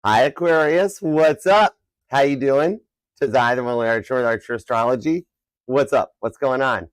Hi, Aquarius. What's up? How you doing? Tis I, the one Archer with Archer Astrology. What's up? What's going on?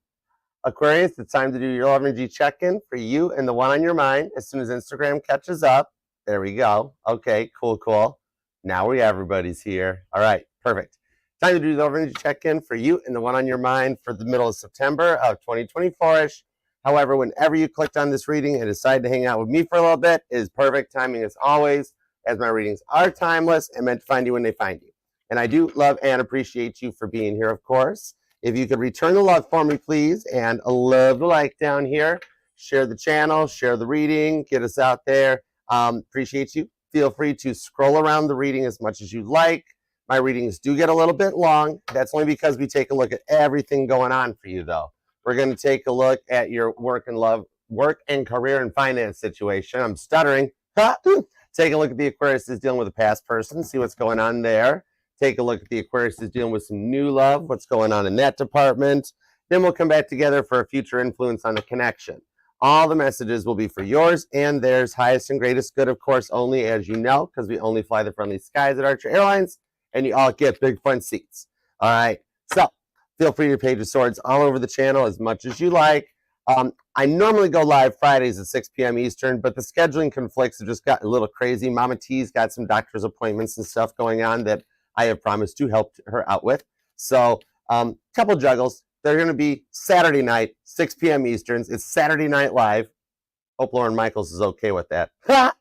Aquarius, it's time to do your love energy check-in for you and the one on your mind as soon as Instagram catches up. There we go. Okay, cool. Now everybody's here. All right, perfect. Time to do the love energy check-in for you and the one on your mind for the middle of September of 2024-ish. However, whenever you clicked on this reading and decided to hang out with me for a little bit, it is perfect timing as always, as my readings are timeless and meant to find you when they find you. And I do love and appreciate you for being here, of course. If you could return the love for me, please, and love the like down here. Share the channel, share the reading, get us out there. Appreciate you. Feel free to scroll around the reading as much as you like. My readings do get a little bit long. That's only because we take a look at everything going on for you, though. We're going to take a look at your work and career and finance situation. I'm stuttering. Take a look at the Aquarius is dealing with a past person, see what's going on there. Take a look at the Aquarius is dealing with some new love, what's going on in that department. Then we'll come back together for a future influence on the connection. All the messages will be for yours and theirs, highest and greatest good, of course, only, as you know, because we only fly the friendly skies at Archer Airlines, and you all get big front seats. All right, so feel free to Page of Swords all over the channel as much as you like. I normally go live Fridays at 6 p.m. Eastern, but the scheduling conflicts have just gotten a little crazy. Mama T's got some doctor's appointments and stuff going on that I have promised to help her out with. So, couple juggles. They're going to be Saturday night, 6 p.m. Easterns. It's Saturday Night Live. Hope Lauren Michaels is okay with that. But,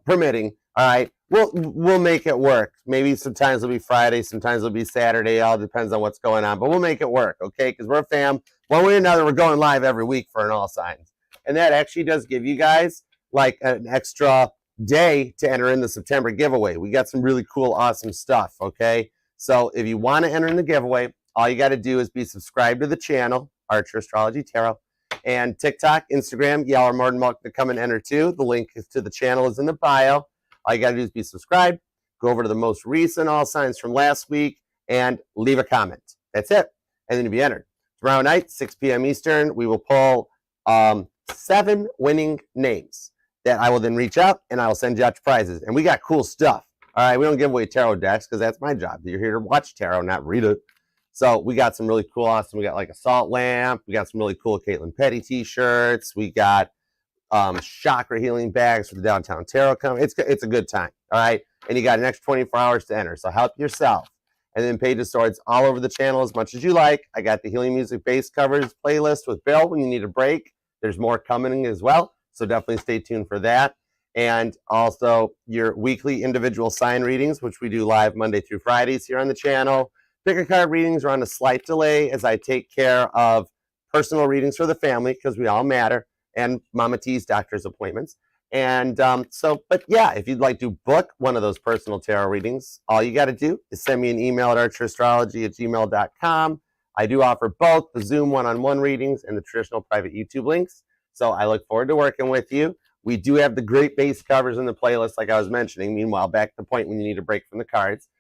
permitting. All right. We'll make it work. Maybe sometimes it'll be Friday, sometimes it'll be Saturday. All depends on what's going on. But we'll make it work, okay? Because we're a fam. One way or another, we're going live every week for an all signs. And that actually does give you guys like an extra day to enter in the September giveaway. We got some really cool, awesome stuff, okay? So if you want to enter in the giveaway, all you got to do is be subscribed to the channel, Archer Astrology Tarot, and TikTok, Instagram. Y'all are more than welcome to come and enter too. The link to the channel is in the bio. All you got to do is be subscribed, go over to the most recent all signs from last week, and leave a comment. That's it. And then you'll be entered. Tomorrow night, 6 p.m. Eastern, we will pull 7 winning names that I will then reach out and I will send you out to prizes. And we got cool stuff. All right, we don't give away tarot decks because that's my job. You're here to watch tarot, not read it. So we got some really cool, awesome. We got like a salt lamp. We got some really cool Caitlin Petty t-shirts. We got chakra healing bags for the Downtown Tarot Company. It's a good time, all right? And you got an extra 24 hours to enter, so help yourself. And then Page of Swords all over the channel as much as you like. I got the Healing Music Base Covers playlist with Bill when you need a break. There's more coming as well, so definitely stay tuned for that. And also your weekly individual sign readings, which we do live Monday through Fridays here on the channel. Pick a card readings are on a slight delay as I take care of personal readings for the family because we all matter, and Mama T's doctor's appointments. And but yeah, if you'd like to book one of those personal tarot readings, all you got to do is send me an email at archerastrology@gmail.com. I do offer both the Zoom one-on-one readings and the traditional private YouTube links. So I look forward to working with you. We do have the great base covers in the playlist, like I was mentioning. Meanwhile, back to the point when you need a break from the cards.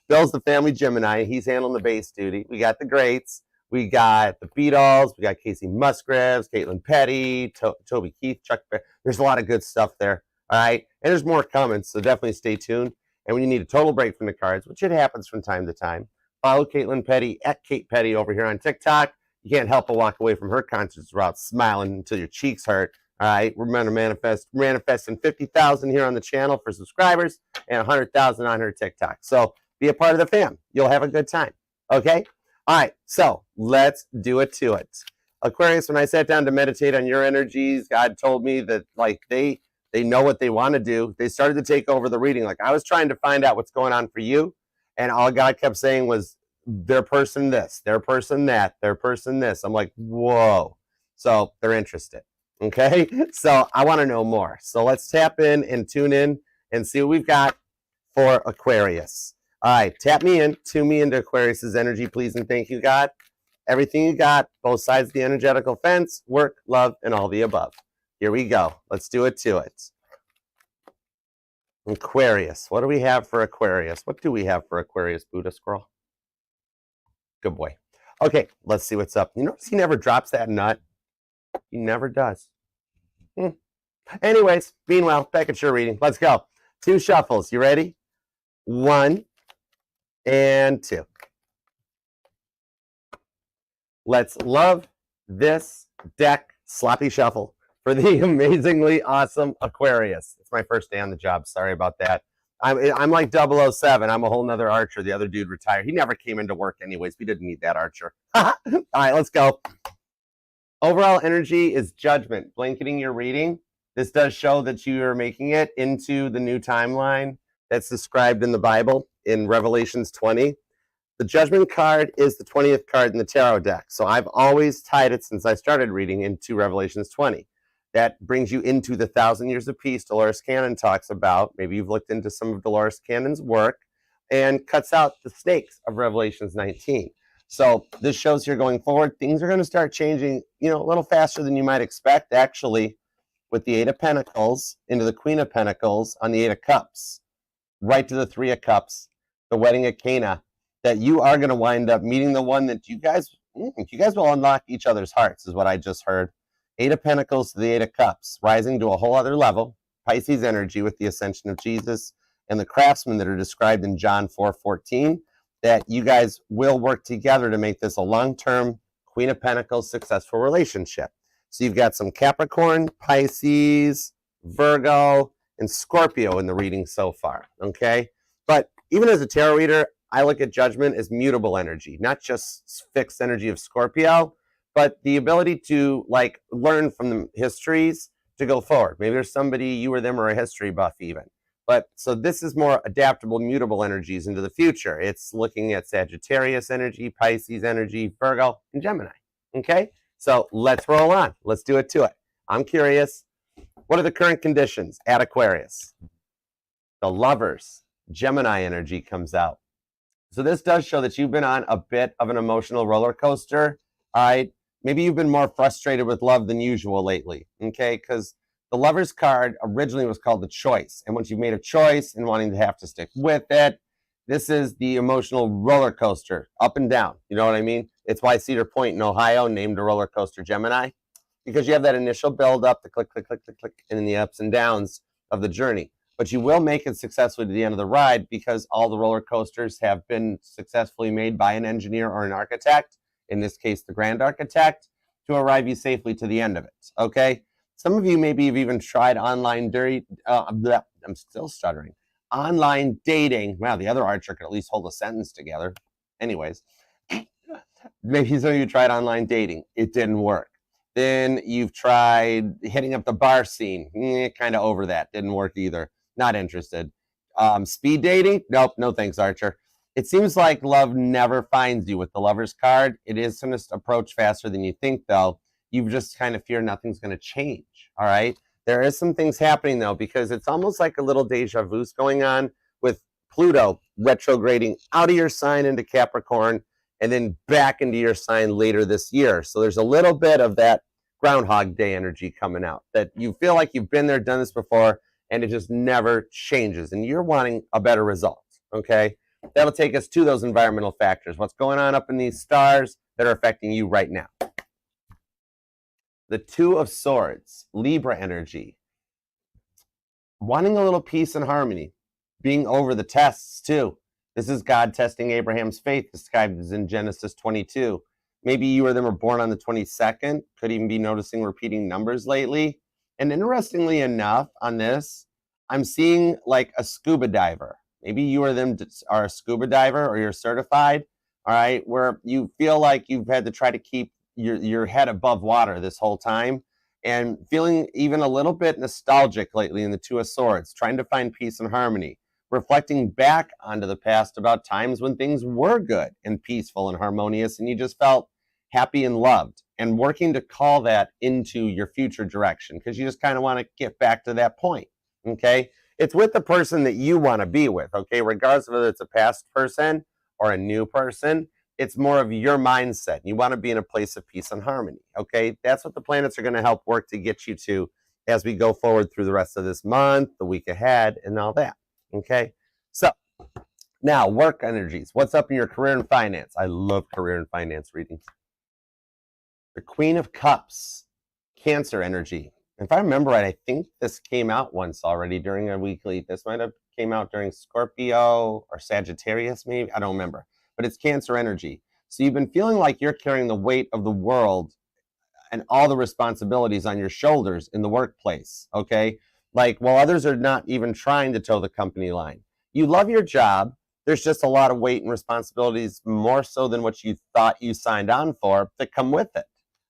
Bill's the family Gemini. He's handling the base duty. We got the greats. We got the Beatles. We got Casey Musgraves, Caitlin Petty, Toby Keith, Chuck Berry. There's a lot of good stuff there. All right. And there's more coming. So definitely stay tuned. And when you need a total break from the cards, which it happens from time to time, follow Caitlin Petty at Kate Petty over here on TikTok. You can't help but walk away from her concerts without smiling until your cheeks hurt. All right. We're going to manifesting 50,000 here on the channel for subscribers and 100,000 on her TikTok. So be a part of the fam. You'll have a good time. Okay. All right, so let's do it to it. Aquarius, when I sat down to meditate on your energies, God told me that like they know what they want to do. They started to take over the reading. Like I was trying to find out what's going on for you, and all God kept saying was their person this, their person that, their person this. I'm like, whoa. So they're interested. Okay, so I want to know more. So let's tap in and tune in and see what we've got for Aquarius. All right, tap me in, tune me into Aquarius's energy, please, and thank you, God. Everything you got, both sides of the energetical fence, work, love, and all the above. Here we go. Let's do it to it. Aquarius. What do we have for Aquarius? What do we have for Aquarius, Buddha Scroll? Good boy. Okay, let's see what's up. You notice he never drops that nut? He never does. Anyways, being well, back at your reading. Let's go. 2 shuffles. You ready? 1 and 2. Let's love this deck sloppy shuffle for the amazingly awesome Aquarius. It's my first day on the job. Sorry about that. I'm like 007. I'm a whole nother archer. The other dude retired. He never came into work anyways. We didn't need that archer. All right, let's go. Overall energy is judgment, blanketing your reading. This does show that you are making it into the new timeline that's described in the Bible in Revelations 20. The judgment card is the 20th card in the tarot deck. So I've always tied it since I started reading into Revelations 20. That brings you into the 1,000 Years of Peace Dolores Cannon talks about. Maybe you've looked into some of Dolores Cannon's work, and cuts out the snakes of Revelations 19. So this shows here going forward, things are going to start changing, a little faster than you might expect, actually, with the 8 of Pentacles into the Queen of Pentacles on the 8 of Cups, right to the 3 of Cups, the wedding of Cana, that you are going to wind up meeting the one that you guys will unlock each other's hearts, is what I just heard. 8 of Pentacles to the 8 of Cups, rising to a whole other level. Pisces energy with the ascension of Jesus and the craftsmen that are described in John 4:14, that you guys will work together to make this a long-term Queen of Pentacles successful relationship. So you've got some Capricorn, Pisces, Virgo, and Scorpio in the reading so far, okay? But even as a tarot reader, I look at judgment as mutable energy, not just fixed energy of Scorpio, but the ability to learn from the histories to go forward. Maybe there's somebody, you or them, or a history buff even. But so this is more adaptable, mutable energies into the future. It's looking at Sagittarius energy, Pisces energy, Virgo, and Gemini. Okay? So let's roll on. Let's do it to it. I'm curious, what are the current conditions at Aquarius? The Lovers, Gemini energy comes out. So this does show that you've been on a bit of an emotional roller coaster. All right? Maybe you've been more frustrated with love than usual lately, okay? Because the Lover's card originally was called the Choice. And once you've made a choice and wanting to have to stick with it, this is the emotional roller coaster, up and down. You know what I mean? It's why Cedar Point in Ohio named a roller coaster Gemini, because you have that initial build up, the click, click, click, click, click, and then the ups and downs of the journey. But you will make it successfully to the end of the ride because all the roller coasters have been successfully made by an engineer or an architect, in this case, the grand architect, to arrive you safely to the end of it, okay? Some of you maybe have even tried online I'm still stuttering. Online dating. Wow, the other archer could at least hold a sentence together. Anyways, maybe some of you tried online dating. It didn't work. Then you've tried hitting up the bar scene. Kind of over that. Didn't work either. Not interested. Speed dating? Nope, no thanks, Archer. It seems like love never finds you with the Lover's card. It is going to approach faster than you think, though. You just kind of fear nothing's going to change, all right? There is some things happening, though, because it's almost like a little deja vu going on with Pluto retrograding out of your sign into Capricorn and then back into your sign later this year. So there's a little bit of that Groundhog Day energy coming out, that you feel like you've been there, done this before, and it just never changes, and you're wanting a better result, okay? That'll take us to those environmental factors. What's going on up in these stars that are affecting you right now? The Two of Swords, Libra energy. Wanting a little peace and harmony. Being over the tests, too. This is God testing Abraham's faith, described as in Genesis 22. Maybe you or them were born on the 22nd. Could even be noticing repeating numbers lately. And interestingly enough, on this, I'm seeing like a scuba diver. Maybe you or them are a scuba diver, or you're certified, all right, where you feel like you've had to try to keep your head above water this whole time, and feeling even a little bit nostalgic lately in the Two of Swords, trying to find peace and harmony, reflecting back onto the past about times when things were good and peaceful and harmonious, and you just felt happy and loved, and working to call that into your future direction, because you just kind of want to get back to that point, okay? It's with the person that you want to be with, okay? Regardless of whether it's a past person or a new person, it's more of your mindset. You want to be in a place of peace and harmony, okay? That's what the planets are going to help work to get you to as we go forward through the rest of this month, the week ahead, and all that, okay? So now, work energies. What's up in your career and finance? I love career and finance readings. The Queen of Cups, Cancer energy. If I remember right, I think this came out once already during a weekly. This might have came out during Scorpio or Sagittarius, maybe. I don't remember. But it's Cancer energy. So you've been feeling like you're carrying the weight of the world and all the responsibilities on your shoulders in the workplace, okay? Like, while others are not even trying to toe the company line. You love your job. There's just a lot of weight and responsibilities, more so than what you thought you signed on for, that come with it,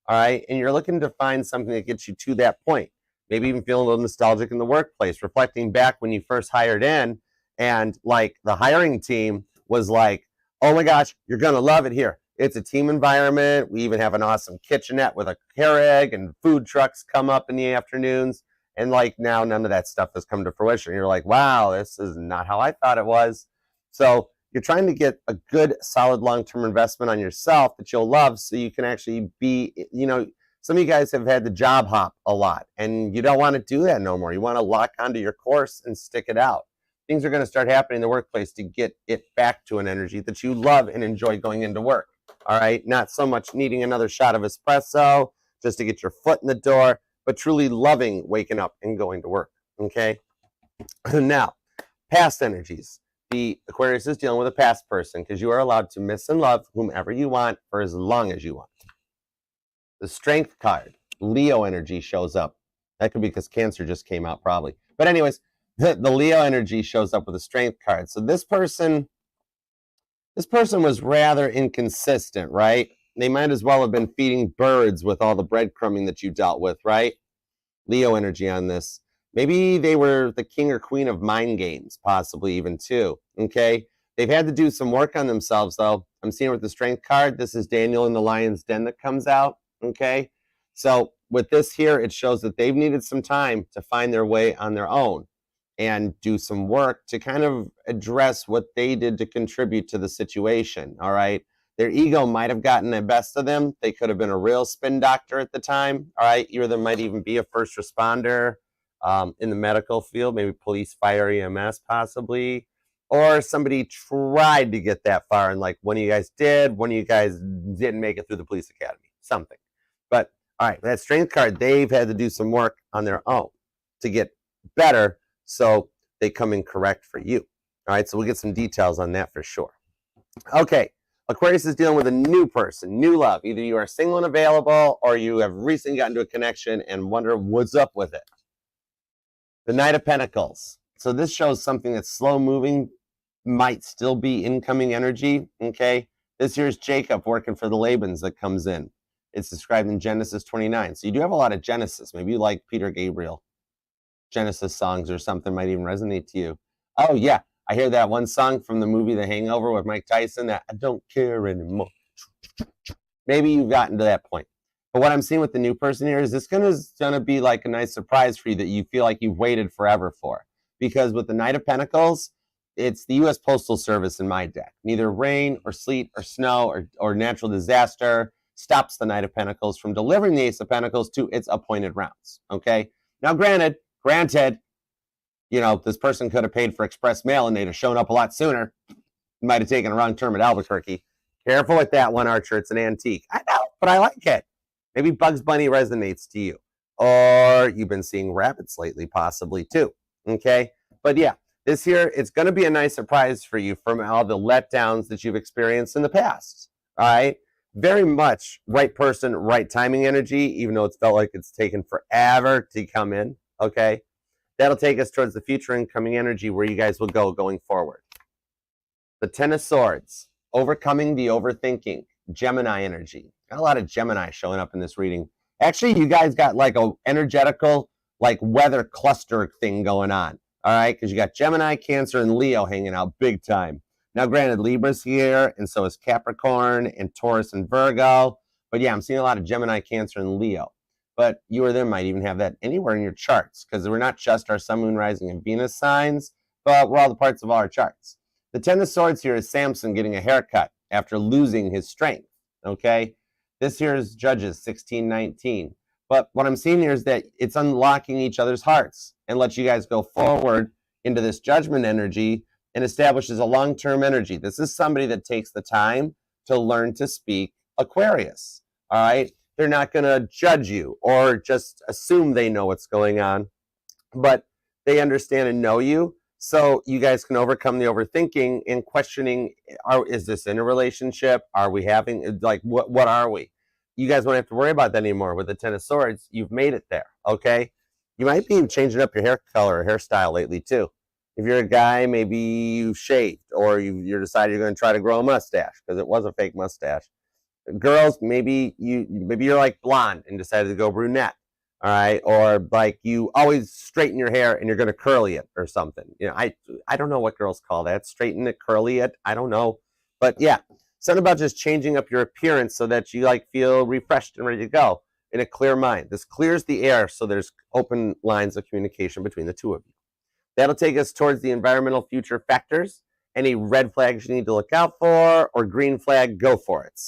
all right? And you're looking to find something that gets you to that point. Maybe even feeling a little nostalgic in the workplace, reflecting back when you first hired in, and like the hiring team was like, oh my gosh, you're gonna love it here. It's a team environment. We even have an awesome kitchenette with a Keurig, and food trucks come up in the afternoons. And like now, none of that stuff has come to fruition. You're like, wow, this is not how I thought it was. So you're trying to get a good, solid, long-term investment on yourself that you'll love, so you can actually be, you know, some of you guys have had the job hop a lot, and you don't want to do that no more. You want to lock onto your course and stick it out. Things are going to start happening in the workplace to get it back to an energy that you love and enjoy going into work. All right, not so much needing another shot of espresso just to get your foot in the door, but truly loving waking up and going to work, okay? Now, past energies. The Aquarius is dealing with a past person, because you are allowed to miss and love whomever you want for as long as you want. The Strength card, Leo energy, shows up. That could be because Cancer just came out, probably. But anyways, the Leo energy shows up with a Strength card. So this person was rather inconsistent, right? They might as well have been feeding birds with all the breadcrumbing that you dealt with, right? Leo energy on this. Maybe they were the king or queen of mind games, possibly even too, okay? They've had to do some work on themselves, though. I'm seeing with the Strength card, this is Daniel in the Lion's Den that comes out, okay? So with this here, it shows that they've needed some time to find their way on their own and do some work to kind of address what they did to contribute to the situation, all right? Their ego might have gotten the best of them. They could have been a real spin doctor at the time, all right? Either there might even be a first responder in the medical field, maybe police, fire, EMS possibly, or somebody tried to get that far, and like one of you guys did, one of you guys didn't make it through the police academy, something. But all right, that Strength card, they've had to do some work on their own to get better, so they come in correct for you. All right, so we'll get some details on that for sure. Okay, Aquarius is dealing with a new person, new love. Either you are single and available, or you have recently gotten to a connection and wonder what's up with it. The Knight of Pentacles. So this shows something that's slow moving, might still be incoming energy, okay? This here's Jacob working for the Labans that comes in. It's described in Genesis 29. So you do have a lot of Genesis. Maybe you like Peter Gabriel. Genesis songs or something might even resonate to you. Oh yeah, I hear that one song from the movie The Hangover with Mike Tyson, that I don't care anymore. Maybe you've gotten to that point. But what I'm seeing with the new person here is this gonna be like a nice surprise for you that you feel like you've waited forever for. Because with the Knight of Pentacles, it's the U.S. Postal Service in my deck. Neither rain or sleet or snow or natural disaster stops the Knight of Pentacles from delivering the Ace of Pentacles to its appointed rounds, okay? Now granted, you know, this person could have paid for express mail and they'd have shown up a lot sooner. Might have taken a wrong turn at Albuquerque. Careful with that one, Archer. It's an antique. I know, but I like it. Maybe Bugs Bunny resonates to you. Or you've been seeing rabbits lately, possibly too. Okay? But yeah, this here, it's going to be a nice surprise for you from all the letdowns that you've experienced in the past. All right? Very much right person, right timing energy, even though it's felt like it's taken forever to come in. Okay? That'll take us towards the future incoming energy where you guys will go going forward. The Ten of Swords, overcoming the overthinking, Gemini energy. Got a lot of Gemini showing up in this reading. Actually, you guys got like a energetical, like weather cluster thing going on. All right, because you got Gemini, Cancer, and Leo hanging out big time. Now, granted, Libra's here, and so is Capricorn, and Taurus, and Virgo. But yeah, I'm seeing a lot of Gemini, Cancer, and Leo. But you or them might even have that anywhere in your charts, because we're not just our Sun, Moon, Rising, and Venus signs, but we're all the parts of all our charts. The Ten of Swords here is Samson getting a haircut after losing his strength, okay? This here is Judges 16:19. But what I'm seeing here is that it's unlocking each other's hearts and lets you guys go forward into this judgment energy and establishes a long-term energy. This is somebody that takes the time to learn to speak Aquarius, all right? they're not going to judge you or just assume they know what's going on, but they understand and know you. So you guys can overcome the overthinking and questioning, is this in a relationship? Are we having, like, what are we? You guys won't have to worry about that anymore. With the Ten of Swords, you've made it there, okay? You might be changing up your hair color or hairstyle lately, too. If you're a guy, maybe you shaved or you're decided you're going to try to grow a mustache because it was a fake mustache. Girls, maybe you're like blonde and decided to go brunette. All right, or like you always straighten your hair and you're going to curly it or something. You know, I don't know what girls call that. Straighten it, curly it. I don't know, but yeah, something about just changing up your appearance so that you like feel refreshed and ready to go in a clear mind. This clears the air so there's open lines of communication between the two of you. That'll take us towards the environmental future factors. Any red flags you need to look out for, or green flag, go for it.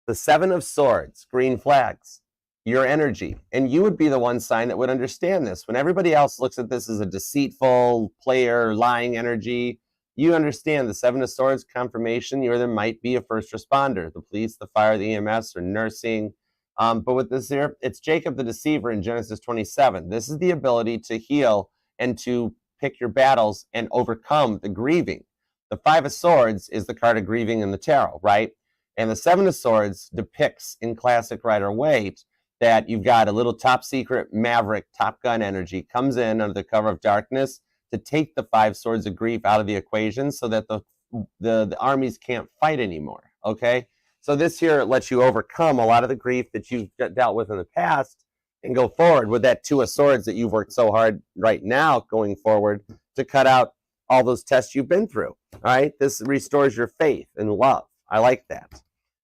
The Seven of Swords, green flags. Your energy. And you would be the one sign that would understand this. When everybody else looks at this as a deceitful, player, lying energy, you understand the Seven of Swords confirmation. You either might be a first responder, the police, the fire, the EMS, or nursing. But with this here, it's Jacob the deceiver in Genesis 27. This is the ability to heal and to pick your battles and overcome the grieving. The Five of Swords is the card of grieving in the tarot, right? And the Seven of Swords depicts in classic Rider-Waite that you've got a little top secret maverick Top Gun energy comes in under the cover of darkness to take the Five Swords of grief out of the equation so that the armies can't fight anymore, okay? So this here lets you overcome a lot of the grief that you've dealt with in the past and go forward with that Two of Swords that you've worked so hard right now going forward to cut out all those tests you've been through, all right? This restores your faith and love. I like that.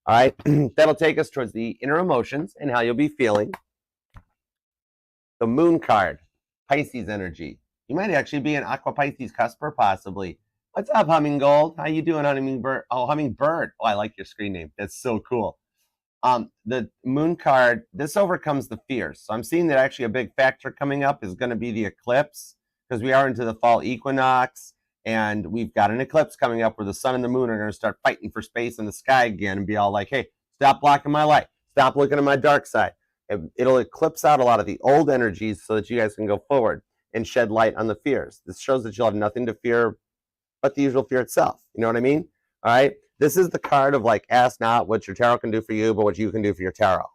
All right, that'll take us towards the inner emotions and how you'll be feeling. The Moon card, Pisces energy. You might actually be an Aqua Pisces cusper, possibly. What's up, Hummingold? How you doing, Hummingbird? Oh, Hummingbird. Oh, I like your screen name. That's so cool. The Moon card, this overcomes the fears. So I'm seeing that actually a big factor coming up is going to be the eclipse, because we are into the fall equinox. And we've got an eclipse coming up where the sun and the moon are going to start fighting for space in the sky again and be all like, hey, stop blocking my light. Stop looking at my dark side. It'll eclipse out a lot of the old energies so that you guys can go forward and shed light on the fears. This shows that you'll have nothing to fear but the usual fear itself. You know what I mean? All right. This is the card of like, ask not what your tarot can do for you, but what you can do for your tarot.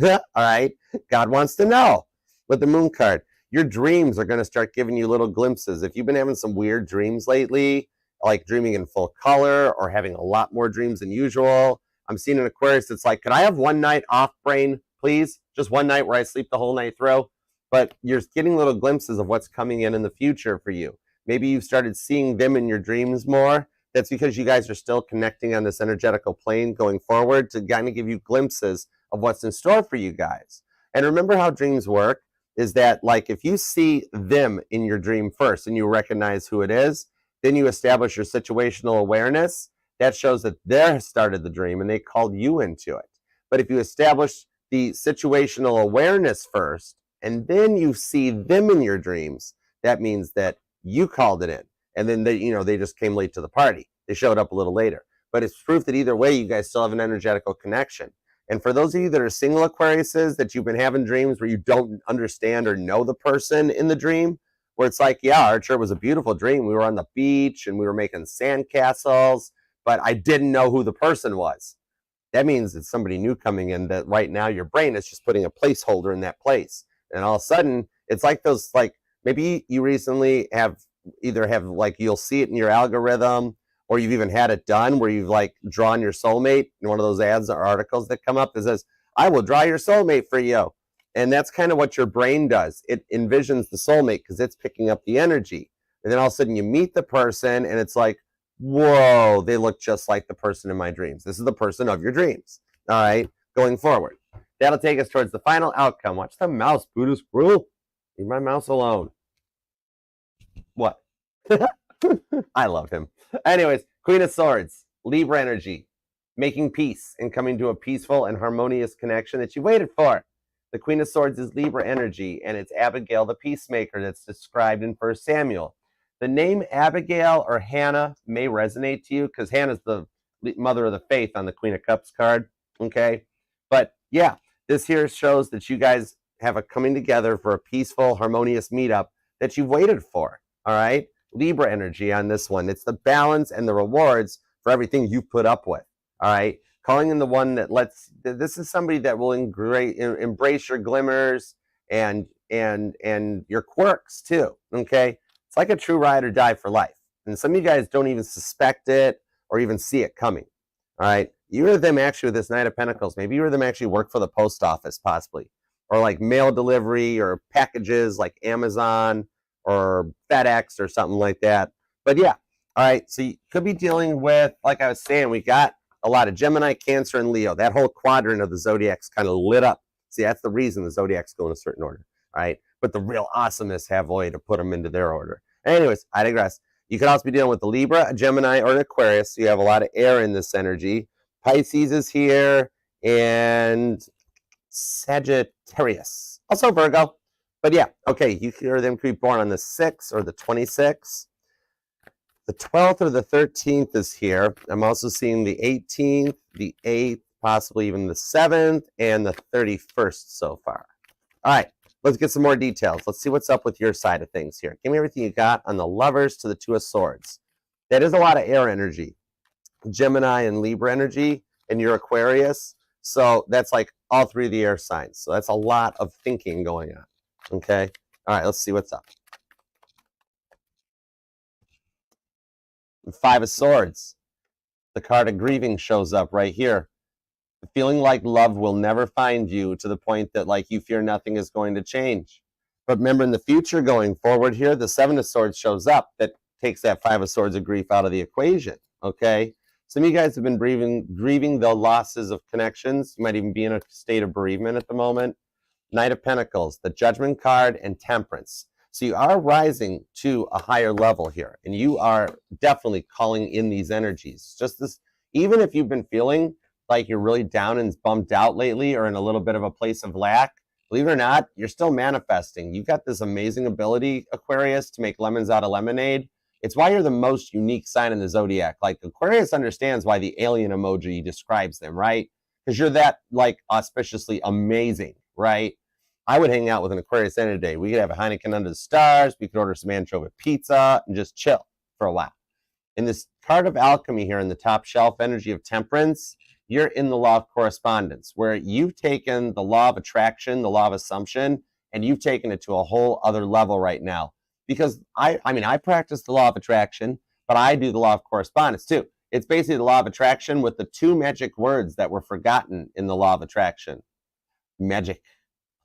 All right. God wants to know with the Moon card. Your dreams are going to start giving you little glimpses. If you've been having some weird dreams lately, like dreaming in full color or having a lot more dreams than usual, I'm seeing an Aquarius that's like, could I have one night off brain, please? Just one night where I sleep the whole night through. But you're getting little glimpses of what's coming in the future for you. Maybe you've started seeing them in your dreams more. That's because you guys are still connecting on this energetical plane going forward to kind of give you glimpses of what's in store for you guys. And remember how dreams work. Is that like if you see them in your dream first and you recognize who it is, then you establish your situational awareness. That shows that they started the dream and they called you into it. But if you establish the situational awareness first and then you see them in your dreams, that means that you called it in. And then they just came late to the party. They showed up a little later. But it's proof that either way, you guys still have an energetical connection. And for those of you that are single Aquariuses, that you've been having dreams where you don't understand or know the person in the dream, where it's like, yeah, Archer, was a beautiful dream. We were on the beach and we were making sandcastles, but I didn't know who the person was. That means it's somebody new coming in that right now your brain is just putting a placeholder in that place. And all of a sudden, it's like those, like maybe you recently have like, you'll see it in your algorithm, or you've even had it done where you've like drawn your soulmate in one of those ads or articles that come up that says, I will draw your soulmate for you. And that's kind of what your brain does. It envisions the soulmate because it's picking up the energy. And then all of a sudden you meet the person and it's like, whoa, they look just like the person in my dreams. This is the person of your dreams. All right, going forward. That'll take us towards the final outcome. Watch the mouse, Buddha squirrel. Leave my mouse alone. What? I love him. Anyways, Queen of Swords, Libra energy, making peace and coming to a peaceful and harmonious connection that you waited for. The Queen of Swords is Libra energy, and it's Abigail the peacemaker that's described in 1 Samuel. The name Abigail or Hannah may resonate to you because Hannah's the mother of the faith on the Queen of Cups card, okay? But yeah, this here shows that you guys have a coming together for a peaceful, harmonious meetup that you've waited for. All right. Libra energy on this one. It's the balance and the rewards for everything you've put up with. All right. Calling in the one that this is somebody that will embrace your glimmers and your quirks too. Okay. It's like a true ride or die for life. And some of you guys don't even suspect it or even see it coming. All right. You or them actually with this Knight of Pentacles. Maybe you or them actually work for the post office, possibly, or like mail delivery or packages like Amazon or FedEx or something like that. But yeah, all right. So you could be dealing with, like I was saying, we got a lot of Gemini, Cancer, and Leo. That whole quadrant of the zodiac's kind of lit up. See, that's the reason the zodiacs go in a certain order. All right. But the real awesomeness have a way to put them into their order. Anyways, I digress. You could also be dealing with a Libra, a Gemini, or an Aquarius. So you have a lot of air in this energy. Pisces is here, and Sagittarius. Also Virgo. But yeah, okay, you or them could be born on the 6th or the 26th. The 12th or the 13th is here. I'm also seeing the 18th, the 8th, possibly even the 7th, and the 31st so far. All right, let's get some more details. Let's see what's up with your side of things here. Give me everything you got on the Lovers to the Two of Swords. That is a lot of air energy. Gemini and Libra energy, and your Aquarius. So that's like all three of the air signs. So that's a lot of thinking going on. Okay. All right, let's see what's up. Five of Swords. The card of grieving shows up right here. Feeling like love will never find you, to the point that like you fear nothing is going to change. But remember, in the future going forward here, the Seven of Swords shows up. That takes that Five of Swords of grief out of the equation. Okay. Some of you guys have been grieving the losses of connections. You might even be in a state of bereavement at the moment. Knight of Pentacles, the Judgment card, and Temperance. So you are rising to a higher level here, and you are definitely calling in these energies. Just this, even if you've been feeling like you're really down and bummed out lately, or in a little bit of a place of lack, believe it or not, you're still manifesting. You've got this amazing ability, Aquarius, to make lemons out of lemonade. It's why you're the most unique sign in the zodiac. Like, Aquarius understands why the alien emoji describes them, right? Because you're that like auspiciously amazing, right? I would hang out with an Aquarius any day. We could have a Heineken under the stars. We could order some anchovy pizza and just chill for a while. In this card of alchemy here in the top shelf, energy of temperance, you're in the law of correspondence, where you've taken the law of attraction, the law of assumption, and you've taken it to a whole other level right now. Because I practice the law of attraction, but I do the law of correspondence too. It's basically the law of attraction with the two magic words that were forgotten in the law of attraction. Magic.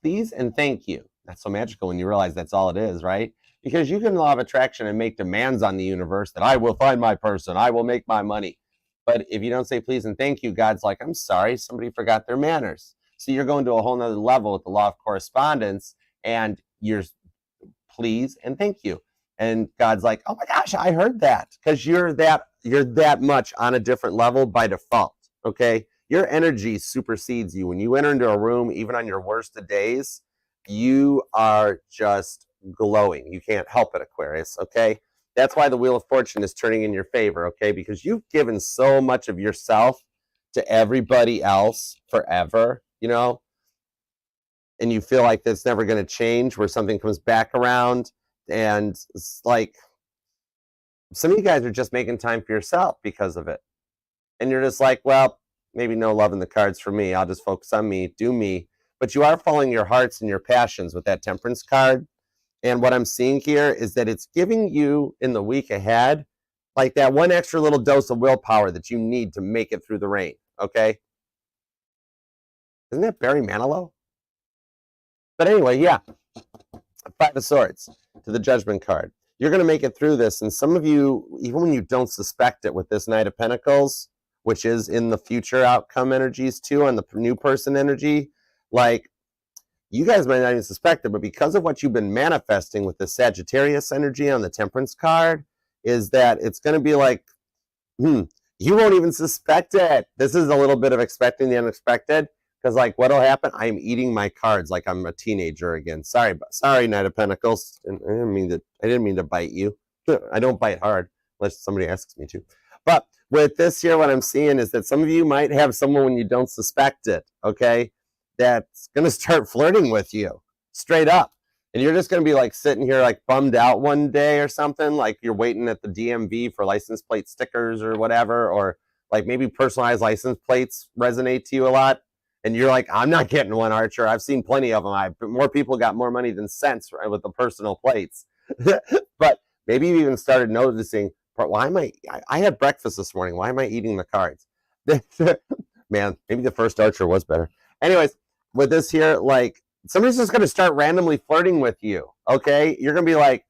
Please and thank you. That's so magical when you realize that's all it is, right? Because you can law of attraction and make demands on the universe that I will find my person, I will make my money. But if you don't say please and thank you, God's like, I'm sorry, somebody forgot their manners. So you're going to a whole nother level with the law of correspondence, and you're please and thank you. And God's like, oh my gosh, I heard that, because you're that much on a different level by default. Okay. Your energy supersedes you. When you enter into a room, even on your worst of days, you are just glowing. You can't help it, Aquarius. Okay. That's why the Wheel of Fortune is turning in your favor. Okay. Because you've given so much of yourself to everybody else forever, you know, and you feel like that's never going to change, where something comes back around, and it's like some of you guys are just making time for yourself because of it. And you're just like, well, maybe no love in the cards for me. I'll just focus on me, do me. But you are following your hearts and your passions with that Temperance card. And what I'm seeing here is that it's giving you in the week ahead, like that one extra little dose of willpower that you need to make it through the rain. Okay. Isn't that Barry Manilow? But anyway, yeah, Five of Swords to the Judgment card. You're going to make it through this. And some of you, even when you don't suspect it with this Knight of Pentacles, which is in the future outcome energies too, on the new person energy, like you guys might not even suspect it, but because of what you've been manifesting with the Sagittarius energy on the Temperance card, is that it's going to be like, you won't even suspect it. This is a little bit of expecting the unexpected. Because like what'll happen? I'm eating my cards like I'm a teenager again. Sorry, Knight of Pentacles. I didn't mean to bite you. I don't bite hard unless somebody asks me to. But with this here, what I'm seeing is that some of you might have someone when you don't suspect it, okay, that's going to start flirting with you straight up. And you're just going to be like sitting here like bummed out one day or something, like you're waiting at the DMV for license plate stickers or whatever, or like maybe personalized license plates resonate to you a lot. And you're like, I'm not getting one, Archer. I've seen plenty of them. More people got more money than sense, right, with the personal plates. But maybe you even started noticing, why am I had breakfast this morning. Why am I eating the cards? Man, maybe the first Archer was better. Anyways, with this here, like, somebody's just going to start randomly flirting with you, okay? You're going to be like,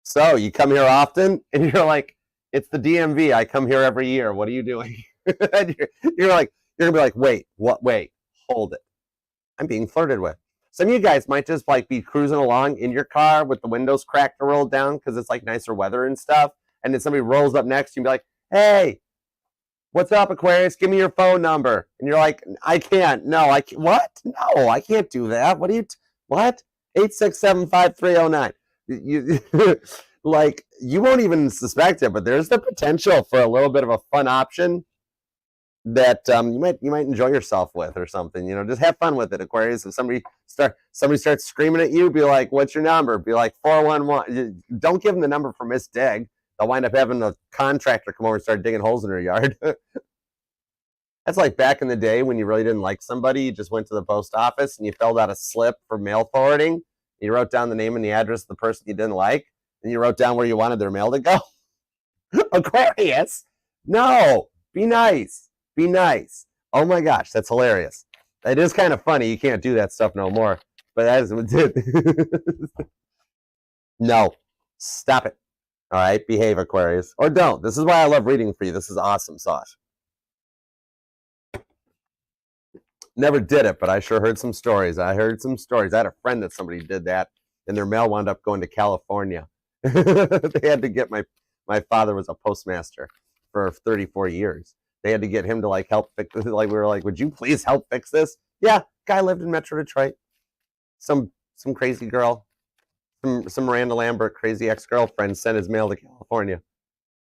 so you come here often? And you're like, it's the DMV. I come here every year. What are you doing? you're going to be like, wait, what? Wait, hold it. I'm being flirted with. Some of you guys might just like be cruising along in your car with the windows cracked or rolled down because it's like nicer weather and stuff. And then somebody rolls up next to you and be like, hey, what's up, Aquarius? Give me your phone number. And you're like, I can't. No, I can't. What? No, I can't do that. What are you? What? 867-5309. You like, you won't even suspect it, but there's the potential for a little bit of a fun option that you might enjoy yourself with or something. You know, just have fun with it, Aquarius. If somebody starts screaming at you, be like, what's your number? Be like 411. Don't give them the number for Miss Dig. They'll wind up having a contractor come over and start digging holes in her yard. That's like back in the day when you really didn't like somebody. You just went to the post office and you filled out a slip for mail forwarding. You wrote down the name and the address of the person you didn't like, and you wrote down where you wanted their mail to go. Aquarius, no, be nice. Be nice. Oh my gosh, that's hilarious. It is kind of funny. You can't do that stuff no more. But that is what it. No, stop it. All right, behave, Aquarius. Or don't. This is why I love reading for you. This is awesome sauce. Never did it, but I sure heard some stories. I had a friend that somebody did that, and their mail wound up going to California. They had to get my father was a postmaster for 34 years. They had to get him to like help fix this. Like, we were like, would you please help fix this? Yeah, guy lived in Metro Detroit. Some crazy girl, some Miranda Lambert crazy ex-girlfriend sent his mail to California.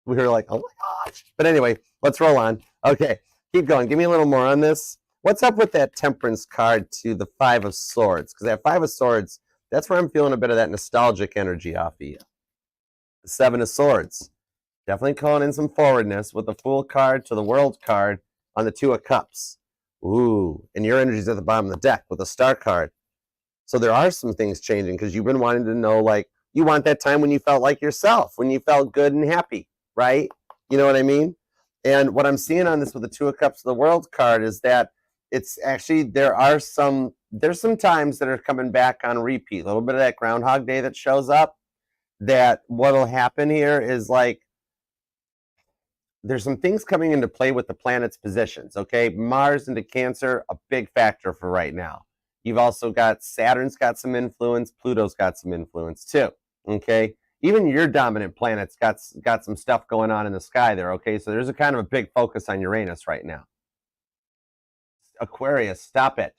We were like, oh my gosh. But anyway, let's roll on. Okay, keep going. Give me a little more on this. What's up with that Temperance card to the Five of Swords? Because that Five of Swords, that's where I'm feeling a bit of that nostalgic energy off of you. The Seven of Swords. Definitely calling in some forwardness with the Fool card to the World card on the Two of Cups. Ooh, and your energy's at the bottom of the deck with the Star card. So there are some things changing because you've been wanting to know, like, you want that time when you felt like yourself, when you felt good and happy, right? You know what I mean? And what I'm seeing on this with the Two of Cups to the World card is that it's actually, there's some times that are coming back on repeat. A little bit of that Groundhog Day that shows up, that what'll happen here is like, there's some things coming into play with the planet's positions, okay? Mars into Cancer, a big factor for right now. You've also got Saturn's got some influence, Pluto's got some influence too, okay? Even your dominant planet's got some stuff going on in the sky there, okay? So there's a kind of a big focus on Uranus right now. Aquarius, stop it.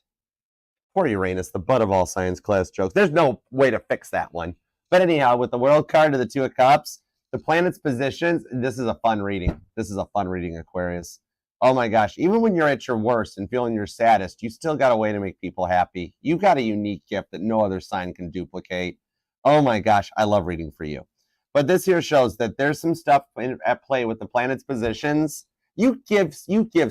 Poor Uranus, the butt of all science class jokes. There's no way to fix that one. But anyhow, with the World card to the Two of Cups, the planet's positions, this is a fun reading. This is a fun reading, Aquarius. Oh my gosh, even when you're at your worst and feeling your saddest, you still got a way to make people happy. You've got a unique gift that no other sign can duplicate. Oh my gosh, I love reading for you. But this here shows that there's some stuff at play with the planet's positions. You give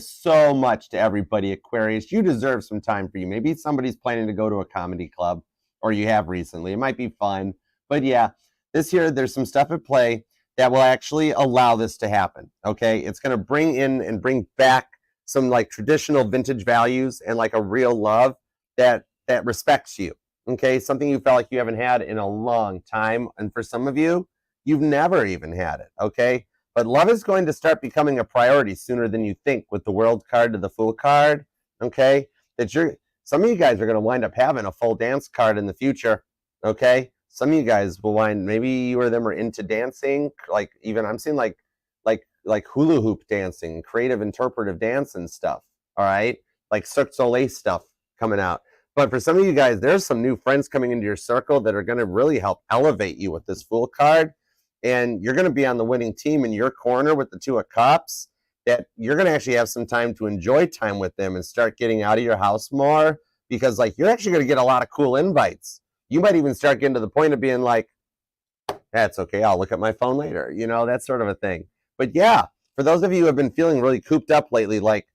so much to everybody, Aquarius. You deserve some time for you. Maybe somebody's planning to go to a comedy club, or you have recently. It might be fun. But yeah, this year, there's some stuff at play that will actually allow this to happen, okay? It's going to bring in and bring back some like traditional vintage values and like a real love that respects you, okay? Something you felt like you haven't had in a long time. And for some of you, you've never even had it, okay? But love is going to start becoming a priority sooner than you think with the World card to the Fool card, okay? Some of you guys are going to wind up having a full dance card in the future, okay? Some of you guys will maybe you or them are into dancing, like even I'm seeing like hula hoop dancing, creative interpretive dance and stuff, all right? Like Cirque du Soleil stuff coming out. But for some of you guys, there's some new friends coming into your circle that are going to really help elevate you with this Fool card. and you're going to be on the winning team in your corner with the Two of Cups, that you're going to actually have some time to enjoy time with them and start getting out of your house more, because like you're actually going to get a lot of cool invites. You might even start getting to the point of being like, that's okay, I'll look at my phone later, you know, that sort of a thing. But yeah, for those of you who have been feeling really cooped up lately, like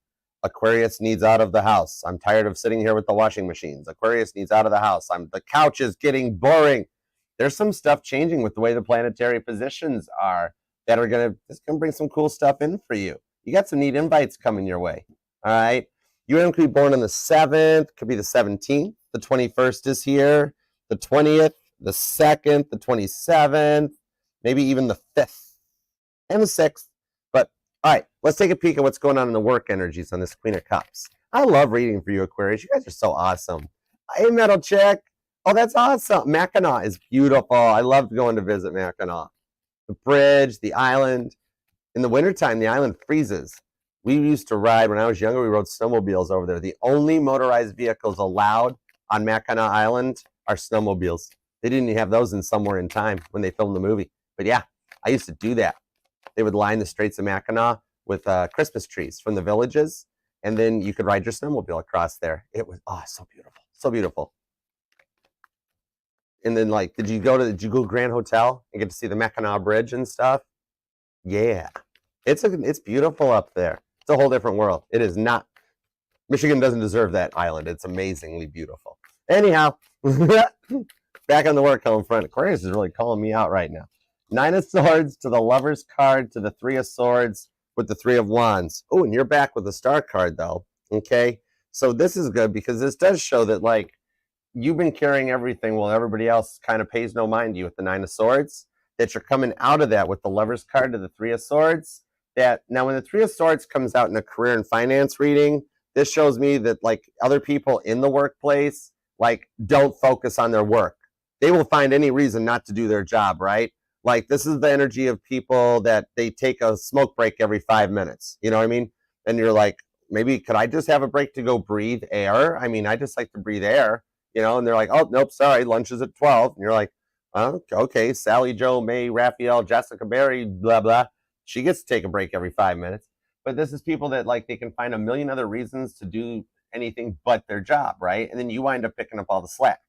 Aquarius needs out of the house. I'm tired of sitting here with the washing machines. Aquarius needs out of the house. The couch is getting boring. There's some stuff changing with the way the planetary positions are that are going to bring some cool stuff in for you. You got some neat invites coming your way. All right. You could be born on the 7th, could be the 17th. The 21st is here. The 20th, the 2nd, the 27th, maybe even the 5th and the 6th. But all right, let's take a peek at what's going on in the work energies on this Queen of Cups. I love reading for you, Aquarius. You guys are so awesome. Hey, Metal Chick. Oh, that's awesome. Mackinac is beautiful. I love going to visit Mackinac. The bridge, the island. In the wintertime, the island freezes. We used to ride, when I was younger, we rode snowmobiles over there. The only motorized vehicles allowed on Mackinac Island are snowmobiles. They didn't even have those in Somewhere in Time when they filmed the movie. But yeah, I used to do that. They would line the Straits of Mackinac with Christmas trees from the villages, and then you could ride your snowmobile across there. It was, oh, so beautiful. So beautiful. And then, like, did you go Grand Hotel and get to see the Mackinac Bridge and stuff? Yeah. It's beautiful up there. It's a whole different world. It is not. Michigan doesn't deserve that island. It's amazingly beautiful. Anyhow, back on the work home front. Aquarius is really calling me out right now. 9 of Swords to the Lover's card to the 3 of Swords with the 3 of Wands. Oh, and you're back with the Star card, though. Okay? So this is good because this does show that, like, you've been carrying everything while everybody else kind of pays no mind to you with the 9 of Swords, that you're coming out of that with the Lover's card to the 3 of Swords. That now when the 3 of Swords comes out in a career and finance reading, this shows me that, like, other people in the workplace, like, don't focus on their work. They will find any reason not to do their job, right? Like, this is the energy of people that they take a smoke break every 5 minutes. You know what I mean? And you're like, maybe could I just have a break to go breathe air? I mean, I just like to breathe air, you know? And they're like, oh, nope, sorry, lunch is at 12. And you're like, oh, okay, Sally, Joe, May, Raphael, Jessica, Barry, blah, blah. She gets to take a break every 5 minutes. But this is people that, like, they can find a million other reasons to do anything but their job, right? And then you wind up picking up all the slack.